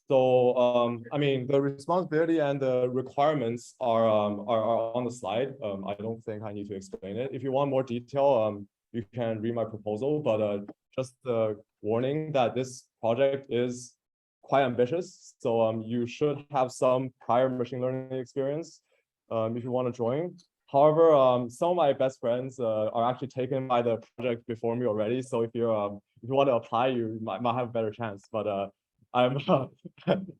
So I mean, the responsibility and the requirements are on the slide. I don't think I need to explain it. If you want more detail, you can read my proposal, but just the warning that this project is quite ambitious. So you should have some prior machine learning experience if you want to join. However, some of my best friends are actually taken by the project before me already. So if you want to apply, you might have a better chance. But I'm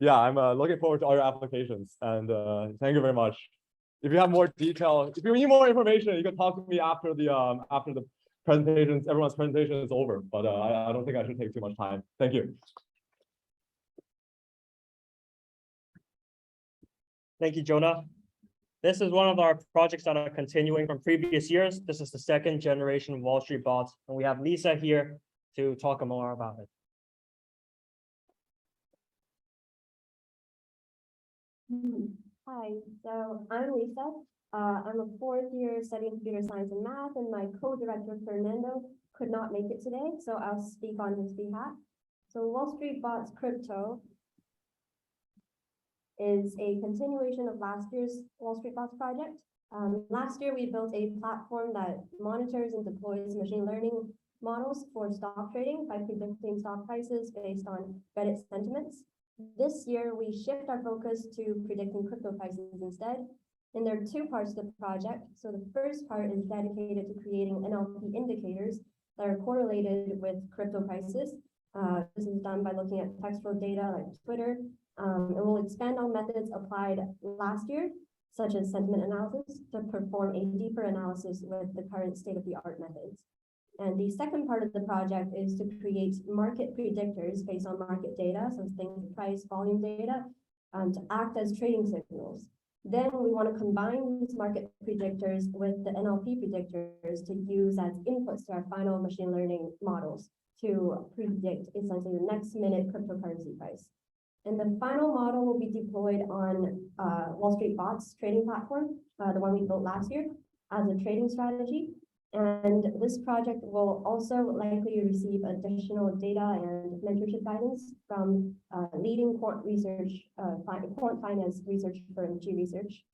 I'm looking forward to all your applications, and thank you very much. If you have more detail, if you need more information, you can talk to me after the presentations. Everyone's presentation is over, but I don't think I should take too much time. Thank you. Thank you, Jonah. This is one of our projects that are continuing from previous years. This is the second generation Wall Street bots, and we have Lisa here to talk more about it. Hi, so I'm Lisa. I'm a 4th year studying computer science and math, and my co-director Fernando could not make it today, so I'll speak on his behalf. So Wall Street Bots Crypto is a continuation of last year's Wall Street Bots project. Last year, we built a platform that monitors and deploys machine learning models for stock trading by predicting stock prices based on Reddit sentiments. This year, we shift our focus to predicting crypto prices instead. And there are 2 parts to the project. So the first part is dedicated to creating NLP indicators that are correlated with crypto prices. This is done by looking at textual data like Twitter. And we'll expand on methods applied last year, such as sentiment analysis, to perform a deeper analysis with the current state-of-the-art methods. And the second part of the project is to create market predictors based on market data, so things like price, volume data, to act as trading signals. Then we want to combine these market predictors with the NLP predictors to use as inputs to our final machine learning models to predict essentially the next minute cryptocurrency price. And the final model will be deployed on Wall Street Bots trading platform, the one we built last year, as a trading strategy. And this project will also likely receive additional data and mentorship guidance from leading quant finance research firm G Research.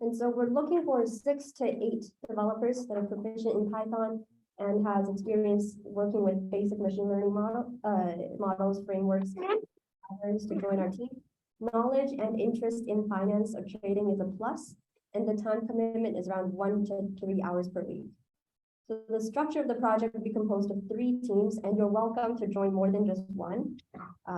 And so we're looking for 6 to 8 developers that are proficient in Python and has experience working with basic machine learning models, frameworks, patterns to join our team. Knowledge and interest in finance or trading is a plus. and the time commitment is around 1 to 3 hours per week. So the structure of the project will be composed of 3 teams, and you're welcome to join more than just one.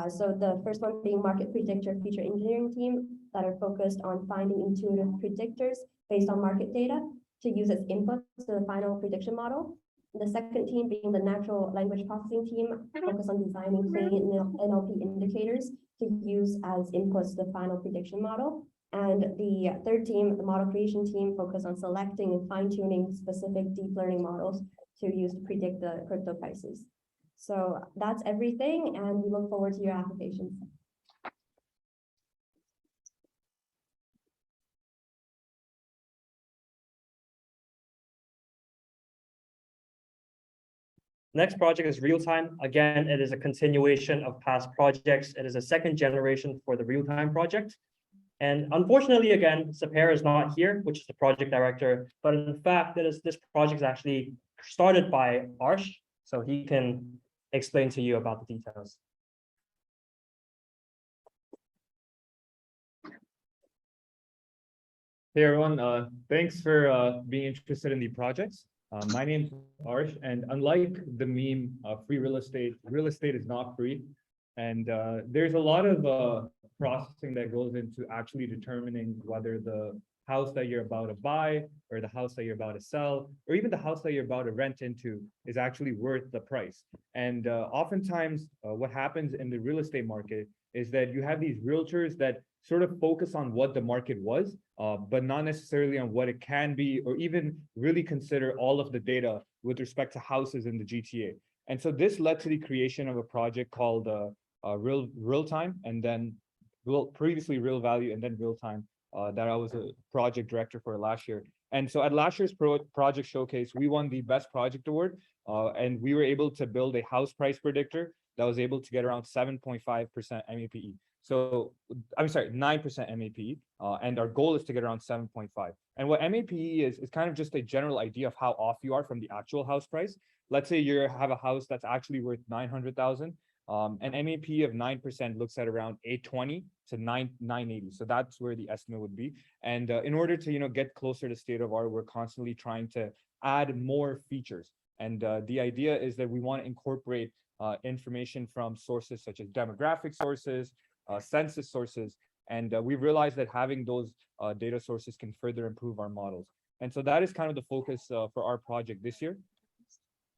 So the first one being market predictor feature engineering team that are focused on finding intuitive predictors based on market data to use as inputs to the final prediction model. The second team being the natural language processing team, focused on designing clean NLP indicators to use as inputs to the final prediction model. And the third team, the model creation team, focused on selecting and fine-tuning specific deep learning models to use to predict the crypto prices. So that's everything, and we look forward to your applications. Next project is real-time. Again, it is a continuation of past projects. It is a second generation for the real-time project. And unfortunately, again, Sapir is not here, which is the project director. But in fact, this project is actually started by Arsh, so he can explain to you about the details. Hey everyone, thanks for being interested in the projects. My name's Arsh, and unlike the meme, free real estate is not free. And there's a lot of processing that goes into actually determining whether the house that you're about to buy or the house that you're about to sell, or even the house that you're about to rent into is actually worth the price. And oftentimes what happens in the real estate market is that you have these realtors that sort of focus on what the market was, but not necessarily on what it can be, or even really consider all of the data with respect to houses in the GTA. And so this led to the creation of a project called Real Time, and then previously Real Value, and then Real Time, that I was a project director for last year. And so at last year's project showcase, we won the best project award, and we were able to build a house price predictor that was able to get around 7.5% MAPE. So I'm sorry, 9% MAPE, and our goal is to get around 7.5. And what MAPE is kind of just a general idea of how off you are from the actual house price. Let's say you have a house that's actually worth 900,000. An MAPE of 9% looks at around 820 to 980. So that's where the estimate would be. And in order to get closer to state of art, we're constantly trying to add more features. And the idea is that we want to incorporate information from sources such as demographic sources, census sources, and we realized that having those data sources can further improve our models. And so that is kind of the focus for our project this year.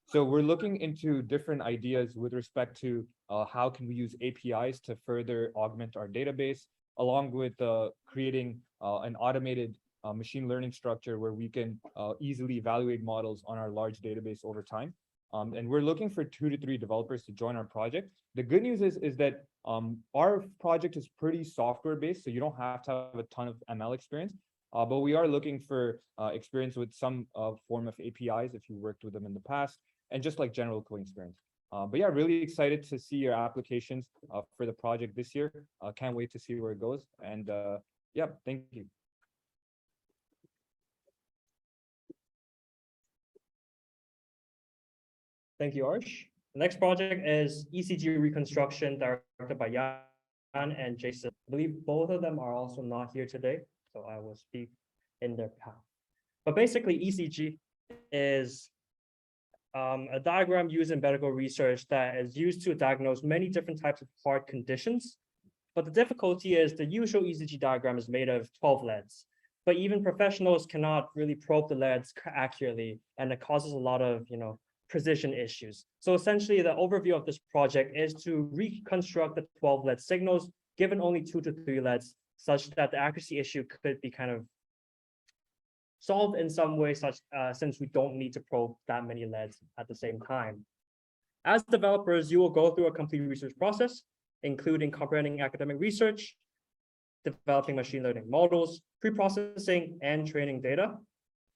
So we're looking into different ideas with respect to how can we use APIs to further augment our database, along with creating an automated machine learning structure where we can easily evaluate models on our large database over time. And we're looking for 2 to 3 developers to join our project. The good news is that our project is pretty software based, so you don't have to have a ton of ML experience, but we are looking for experience with some form of APIs if you worked with them in the past, and just like general coding experience. But yeah, really excited to see your applications for the project this year. Can't wait to see where it goes. And yeah, thank you. Thank you, Arsh. The next project is ECG reconstruction, directed by Jan and Jason. I believe both of them are also not here today, so I will speak in their behalf. But basically, ECG is a diagram used in medical research that is used to diagnose many different types of heart conditions. But the difficulty is the usual ECG diagram is made of 12 leads, but even professionals cannot really probe the leads accurately, and it causes a lot of precision issues. So essentially, the overview of this project is to reconstruct the 12 lead signals, given only 2 to 3 leads, such that the accuracy issue could be kind of solved in some way, since we don't need to probe that many leads at the same time. As developers, you will go through a complete research process, including comprehending academic research, developing machine learning models, pre-processing and training data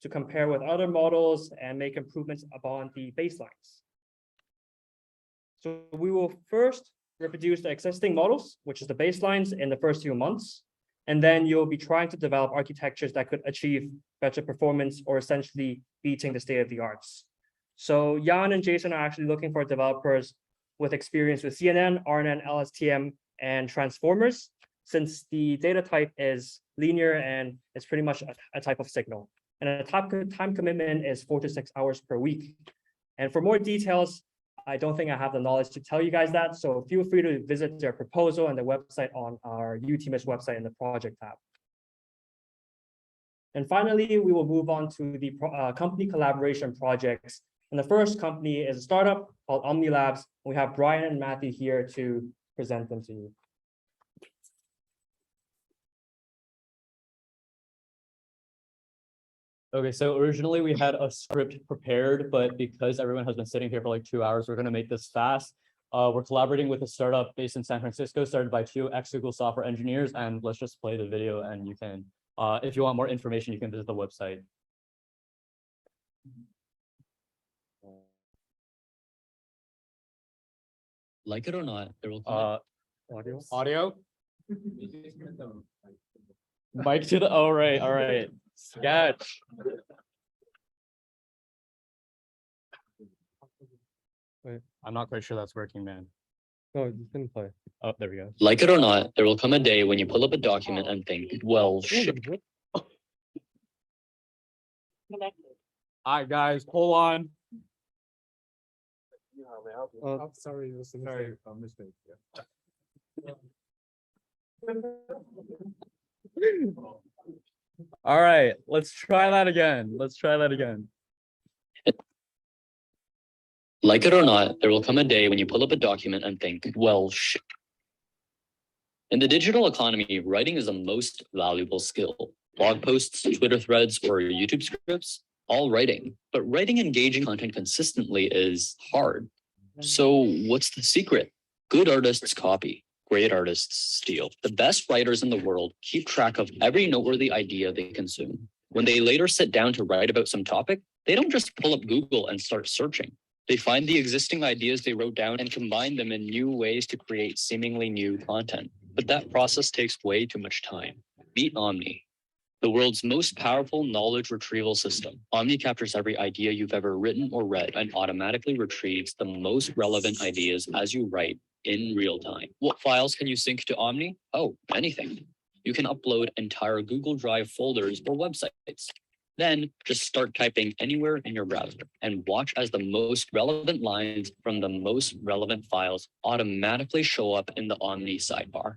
to compare with other models and make improvements upon the baselines. So we will first reproduce the existing models, which is the baselines, in the first few months. And then you'll be trying to develop architectures that could achieve better performance, or essentially beating the state of the arts. So Jan and Jason are actually looking for developers with experience with CNN, RNN, LSTM, and transformers. since the data type is linear and it's pretty much a type of signal. And the time commitment is 4 to 6 hours per week. And for more details, I don't think I have the knowledge to tell you guys that. So feel free to visit their proposal and the website on our UTMIST website in the project tab. And finally, we will move on to the company collaboration projects. And the first company is a startup called Omnilabs. We have Brian and Matthew here to present them to you. Okay, so originally we had a script prepared, but because everyone has been sitting here for like 2 hours, we're going to make this fast. We're collaborating with a startup based in San Francisco, started by 2 ex-Google software engineers, and let's just play the video and you can, if you want more information, you can visit the website. Like it or not, there will come Audio? Mic to the, all right. Sketch. Wait, I'm not quite sure that's working, man. No, you can play. Oh, there we go. Like it or not, there will come a day when you pull up a document and think, well, shit. All right, guys, hold on. Oh, sorry, it was a mistake. All right, let's try that again. Like it or not, there will come a day when you pull up a document and think, well, shit. In the digital economy, writing is the most valuable skill. Blog posts, Twitter threads, or YouTube scripts, all writing. But writing engaging content consistently is hard. So what's the secret? Good artists copy. Great artists steal. The best writers in the world keep track of every noteworthy idea they consume. When they later sit down to write about some topic, they don't just pull up Google and start searching. They find the existing ideas they wrote down and combine them in new ways to create seemingly new content. But that process takes way too much time. Meet Omni, the world's most powerful knowledge retrieval system. Omni captures every idea you've ever written or read and automatically retrieves the most relevant ideas as you write in real time. What files can you sync to Omni? Oh, anything. You can upload entire Google Drive folders or websites. Then just start typing anywhere in your browser and watch as the most relevant lines from the most relevant files automatically show up in the Omni sidebar.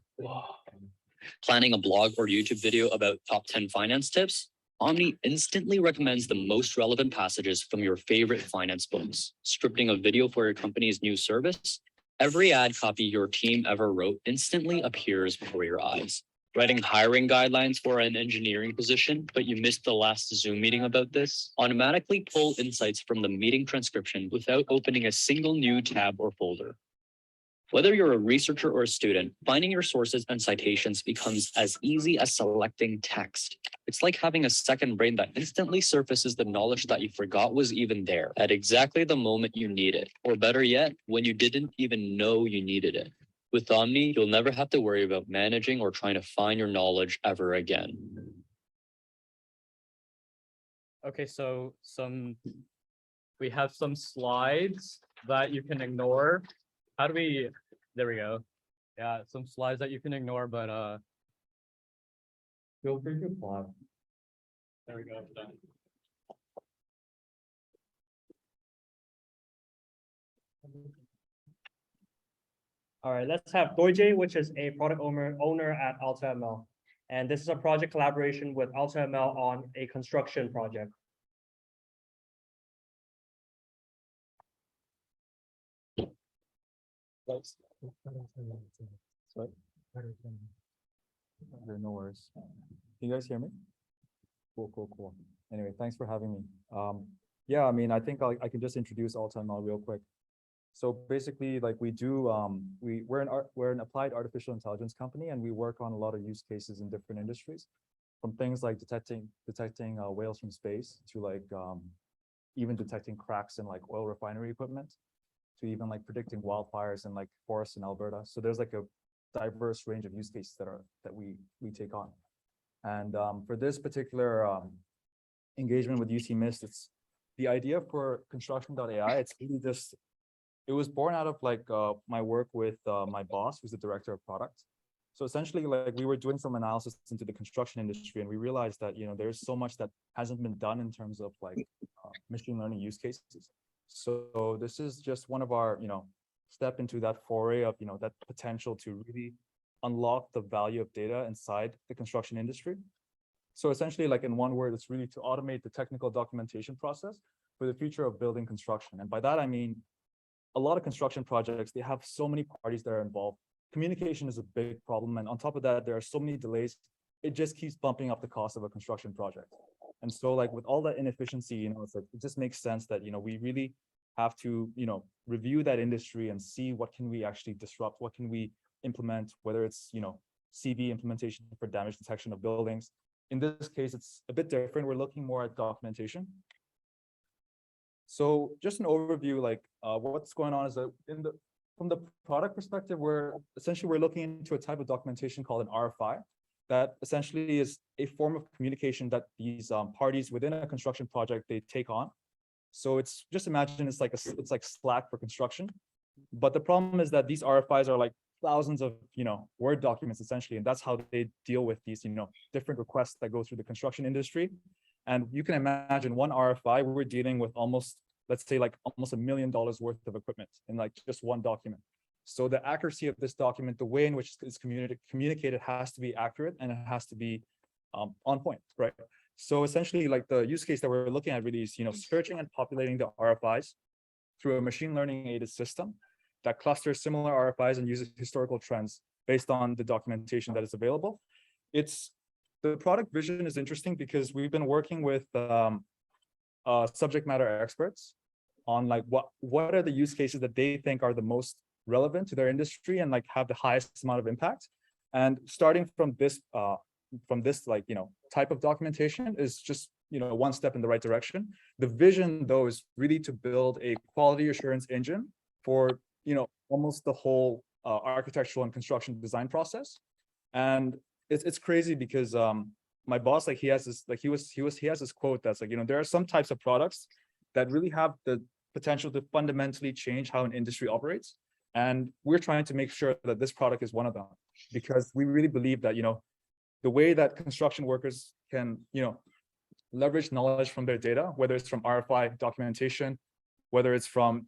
Planning a blog or YouTube video about top 10 finance tips? Omni instantly recommends the most relevant passages from your favorite finance books. Scripting a video for your company's new service? Every ad copy your team ever wrote instantly appears before your eyes. Writing hiring guidelines for an engineering position, but you missed the last Zoom meeting about this? Automatically pull insights from the meeting transcription without opening a single new tab or folder. Whether you're a researcher or a student, finding your sources and citations becomes as easy as selecting text. It's like having a second brain that instantly surfaces the knowledge that you forgot was even there at exactly the moment you need it, or better yet, when you didn't even know you needed it. With Omni, you'll never have to worry about managing or trying to find your knowledge ever again. Okay, so we have some slides that you can ignore. How do we, there we go. Yeah, some slides that you can ignore, but feel free to apply. There we go, done. All right, let's have Doije, which is a product owner at AltaML. And this is a project collaboration with AltaML on a construction project. No worries. Can you guys hear me? Cool. Anyway, thanks for having me. Yeah, I mean, I think I can just introduce AltaML real quick. So basically, like we do, we're an applied artificial intelligence company, and we work on a lot of use cases in different industries, from things like detecting whales from space to like even detecting cracks in like oil refinery equipment, to even like predicting wildfires in like forests in Alberta. So there's like a diverse range of use cases that we take on. And for this particular engagement with UTMIST, it's the idea for construction.ai. It's really just, it was born out of like my work with my boss, who's the director of product. So essentially, like we were doing some analysis into the construction industry, and we realized that there's so much that hasn't been done in terms of like machine learning use cases. So this is just one of our step into that foray of that potential to really unlock the value of data inside the construction industry. So essentially, like in one word, it's really to automate the technical documentation process for the future of building construction. And by that I mean a lot of construction projects, they have so many parties that are involved. Communication is a big problem, and on top of that, there are so many delays. It just keeps bumping up the cost of a construction project. And so, like with all that inefficiency, it's like it just makes sense that we really have to review that industry and see what can we actually disrupt, what can we implement, whether it's CV implementation for damage detection of buildings. In this case, it's a bit different. We're looking more at documentation. So just an overview, like what's going on is that from the product perspective, we're looking into a type of documentation called an RFI that essentially is a form of communication that these parties within a construction project, they take on. So it's just imagine it's like Slack for construction. But the problem is that these RFIs are like thousands of Word documents essentially, and that's how they deal with these different requests that go through the construction industry. And you can imagine one RFI, we're dealing with let's say almost $1 million worth of equipment in like just one document. So the accuracy of this document, the way in which it's communicated has to be accurate, and it has to be on point, right? So essentially, like the use case that we're looking at really is searching and populating the RFIs through a machine learning aided system that clusters similar RFIs and uses historical trends based on the documentation that is available. The product vision is interesting because we've been working with subject matter experts on like what are the use cases that they think are the most relevant to their industry and like have the highest amount of impact. And starting from this type of documentation is just one step in the right direction. The vision though is really to build a quality assurance engine for almost the whole architectural and construction design process. And it's crazy because my boss, like he has this quote that's like, there are some types of products that really have the potential to fundamentally change how an industry operates. And we're trying to make sure that this product is one of them, because we really believe that, the way that construction workers can, leverage knowledge from their data, whether it's from RFI documentation, whether it's from,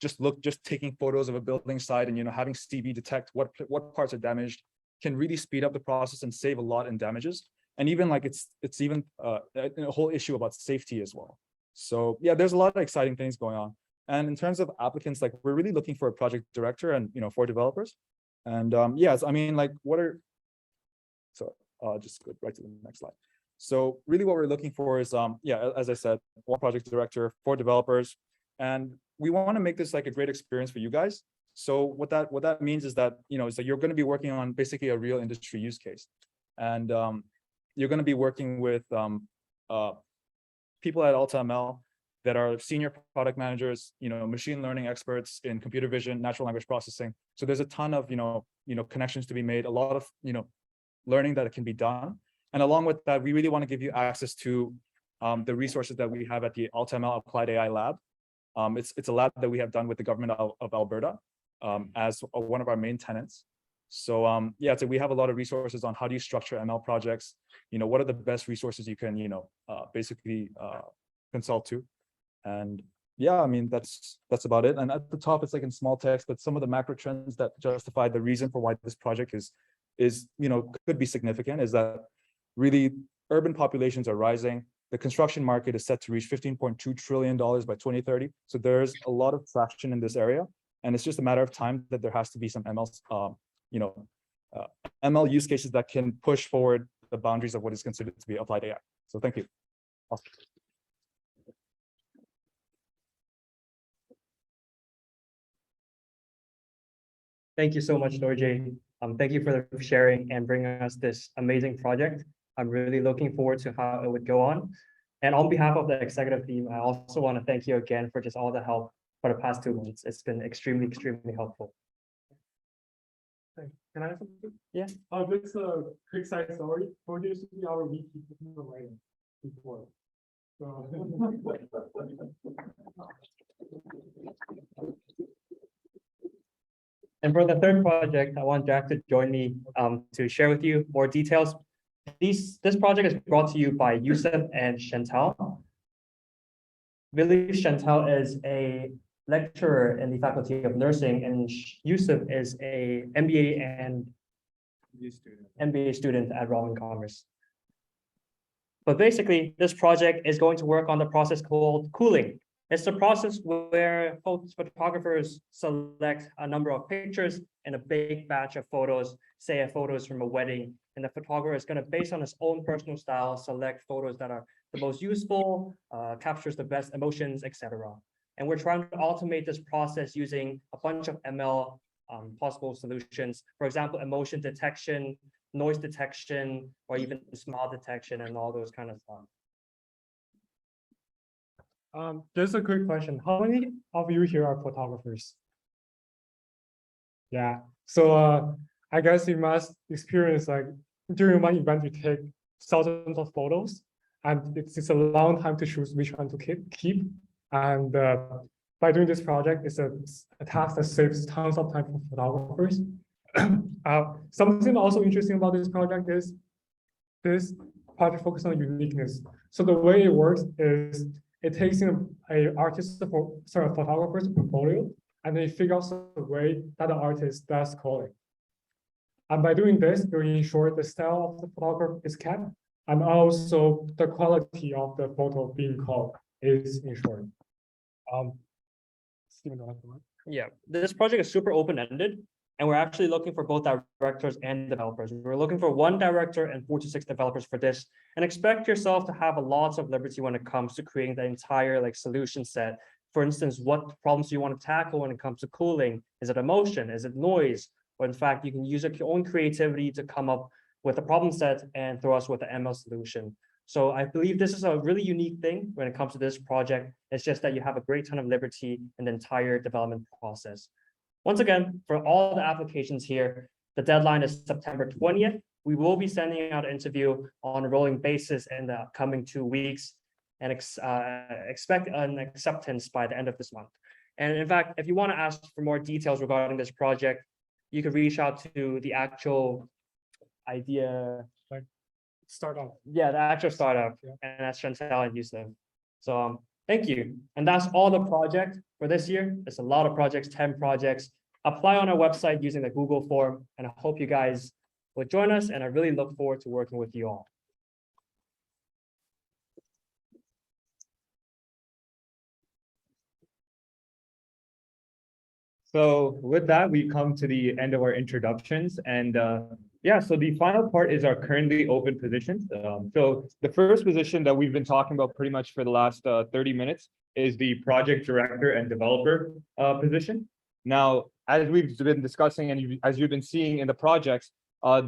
just taking photos of a building site and, having CV detect what parts are damaged, can really speed up the process and save a lot in damages. And even like it's even a whole issue about safety as well. So yeah, there's a lot of exciting things going on. And in terms of applicants, like we're really looking for a project director and 4 developers. And yes, I mean, like just go right to the next slide. So really what we're looking for is as I said, 1 project director, 4 developers, and we want to make this like a great experience for you guys. So what that means is that it's like you're going to be working on basically a real industry use case, and you're going to be working with people at AltaML that are senior product managers, machine learning experts in computer vision, natural language processing. So there's a ton of connections to be made, a lot of learning that can be done. And along with that, we really want to give you access to the resources that we have at the AltaML Applied AI Lab. It's a lab that we have done with the government of Alberta as one of our main tenants. So so we have a lot of resources on how do you structure ML projects, what are the best resources you can basically consult to. And yeah, I mean that's about it. And at the top it's like in small text, but some of the macro trends that justify the reason for why this project is could be significant is that really urban populations are rising. The construction market is set to reach $15.2 trillion by 2030. So there's a lot of traction in this area, and it's just a matter of time that there has to be some ML use cases that can push forward the boundaries of what is considered to be applied AI. So thank you. Awesome. Thank you so much, Dorje. Thank you for sharing and bringing us this amazing project. I'm really looking forward to how it would go on. And on behalf of the executive team, I also want to thank you again for just all the help for the past 2 months. It's been extremely helpful. Can I have something? Yeah. Just a quick side story. Dorje used to be our VP writing before. So And for the third project, I want Jack to join me to share with you more details. This project is brought to you by Yusuf and Chantal. I believe Chantal is a lecturer in the Faculty of Nursing, and Yusuf is a MBA and MBA student at Rollin Commerce. But basically, this project is going to work on the process called cooling. It's the process where photographers select a number of pictures in a big batch of photos, say a photos from a wedding, and the photographer is going to, based on his own personal style, select photos that are the most useful, captures the best emotions, etc. And we're trying to automate this process using a bunch of ML possible solutions. For example, emotion detection, noise detection, or even smile detection and all those kind of stuff. Just a quick question. How many of you here are photographers? Yeah. So I guess you must experience like during one event you take thousands of photos, and it's a long time to choose which one to keep. And by doing this project, it's a task that saves tons of time for photographers. Something also interesting about this project is this project focuses on uniqueness. So the way it works is it takes in a photographer's portfolio, and they figure out the way that the artist does calling. And by doing this, you ensure the style of the photographer is kept, and also the quality of the photo being called is ensured. Steven, yeah, this project is super open-ended, and we're actually looking for both directors and developers. We're looking for 1 director and 4 to 6 developers for this, and expect yourself to have a lot of liberty when it comes to creating the entire like solution set. For instance, what problems do you want to tackle when it comes to cooling? Is it emotion? Is it noise? Or in fact, you can use your own creativity to come up with a problem set and throw us with an ML solution. So I believe this is a really unique thing when it comes to this project. It's just that you have a great ton of liberty in the entire development process. Once again, for all the applications here, the deadline is September 20th. We will be sending out an interview on a rolling basis in the coming 2 weeks, and expect an acceptance by the end of this month. And in fact, if you want to ask for more details regarding this project, you can reach out to the actual idea. Startup. Yeah, the actual startup, and that's Chantal and Yusuf. So thank you. And that's all the project for this year. It's a lot of projects, 10 projects. Apply on our website using the Google form, and I hope you guys will join us, and I really look forward to working with you all. So with that, we come to the end of our introductions, and yeah, so the final part is our currently open positions. So the first position that we've been talking about pretty much for the last 30 minutes is the project director and developer position. Now, as we've been discussing and as you've been seeing in the projects,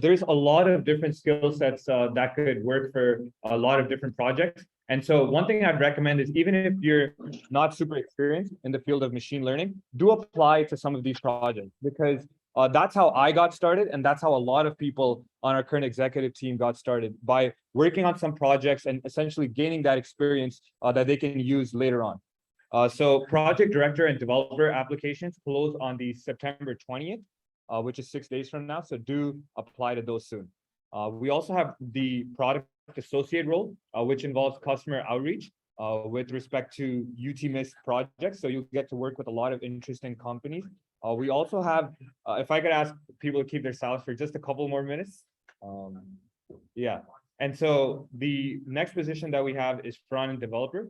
there's a lot of different skill sets that could work for a lot of different projects. And so one thing I'd recommend is, even if you're not super experienced in the field of machine learning, do apply to some of these projects, because that's how I got started, and that's how a lot of people on our current executive team got started, by working on some projects and essentially gaining that experience that they can use later on. So project director and developer applications close on the September 20th, which is 6 days from now. So do apply to those soon. We also have the product associate role, which involves customer outreach with respect to UTMIST projects. So you'll get to work with a lot of interesting companies. We also have, if I could ask people to keep their silence for just a couple more minutes. Yeah. And so the next position that we have is front-end developer.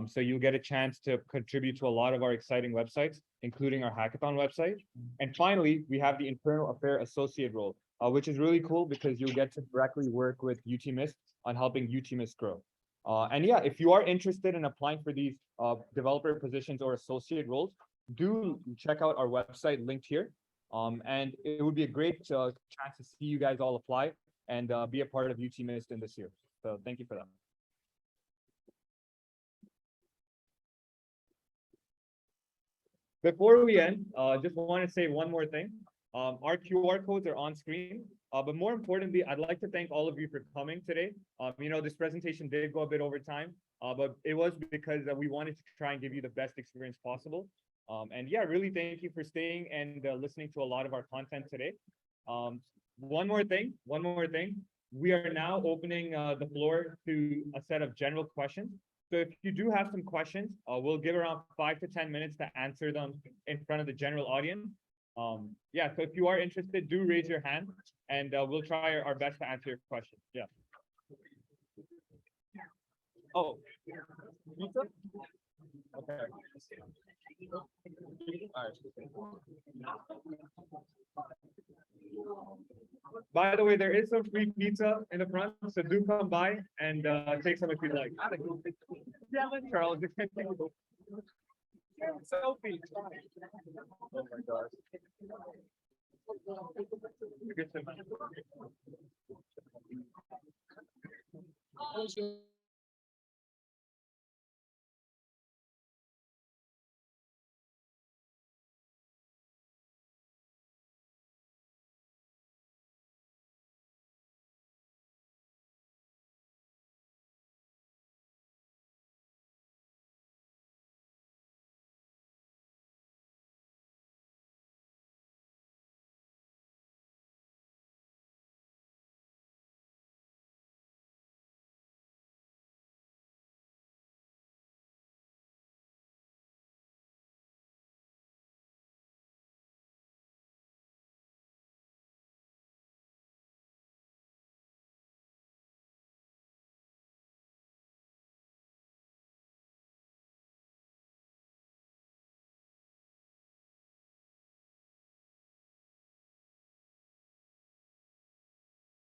So you'll get a chance to contribute to a lot of our exciting websites, including our hackathon website. And finally, we have the internal affair associate role, which is really cool because you'll get to directly work with UTMIST on helping UTMIST grow. And yeah, if you are interested in applying for these developer positions or associate roles, do check out our website linked here. And it would be a great chance to see you guys all apply and be a part of UTMIST in this year. So thank you for that. Before we end, just want to say one more thing. Our QR codes are on screen, but more importantly, I'd like to thank all of you for coming today. You know, this presentation did go a bit over time, but it was because we wanted to try and give you the best experience possible. And yeah, really thank you for staying and listening to a lot of our content today. One more thing. We are now opening the floor to a set of general questions. So if you do have some questions, we'll give around 5 to 10 minutes to answer them in front of the general audience. Yeah, so if you are interested, do raise your hand and we'll try our best to answer your question. Yeah. Oh. Pizza? Okay. By the way, there is some free pizza in the front, so do come by and take some if you like. Yeah, Charles, you can take a selfie. Oh my gosh. Good to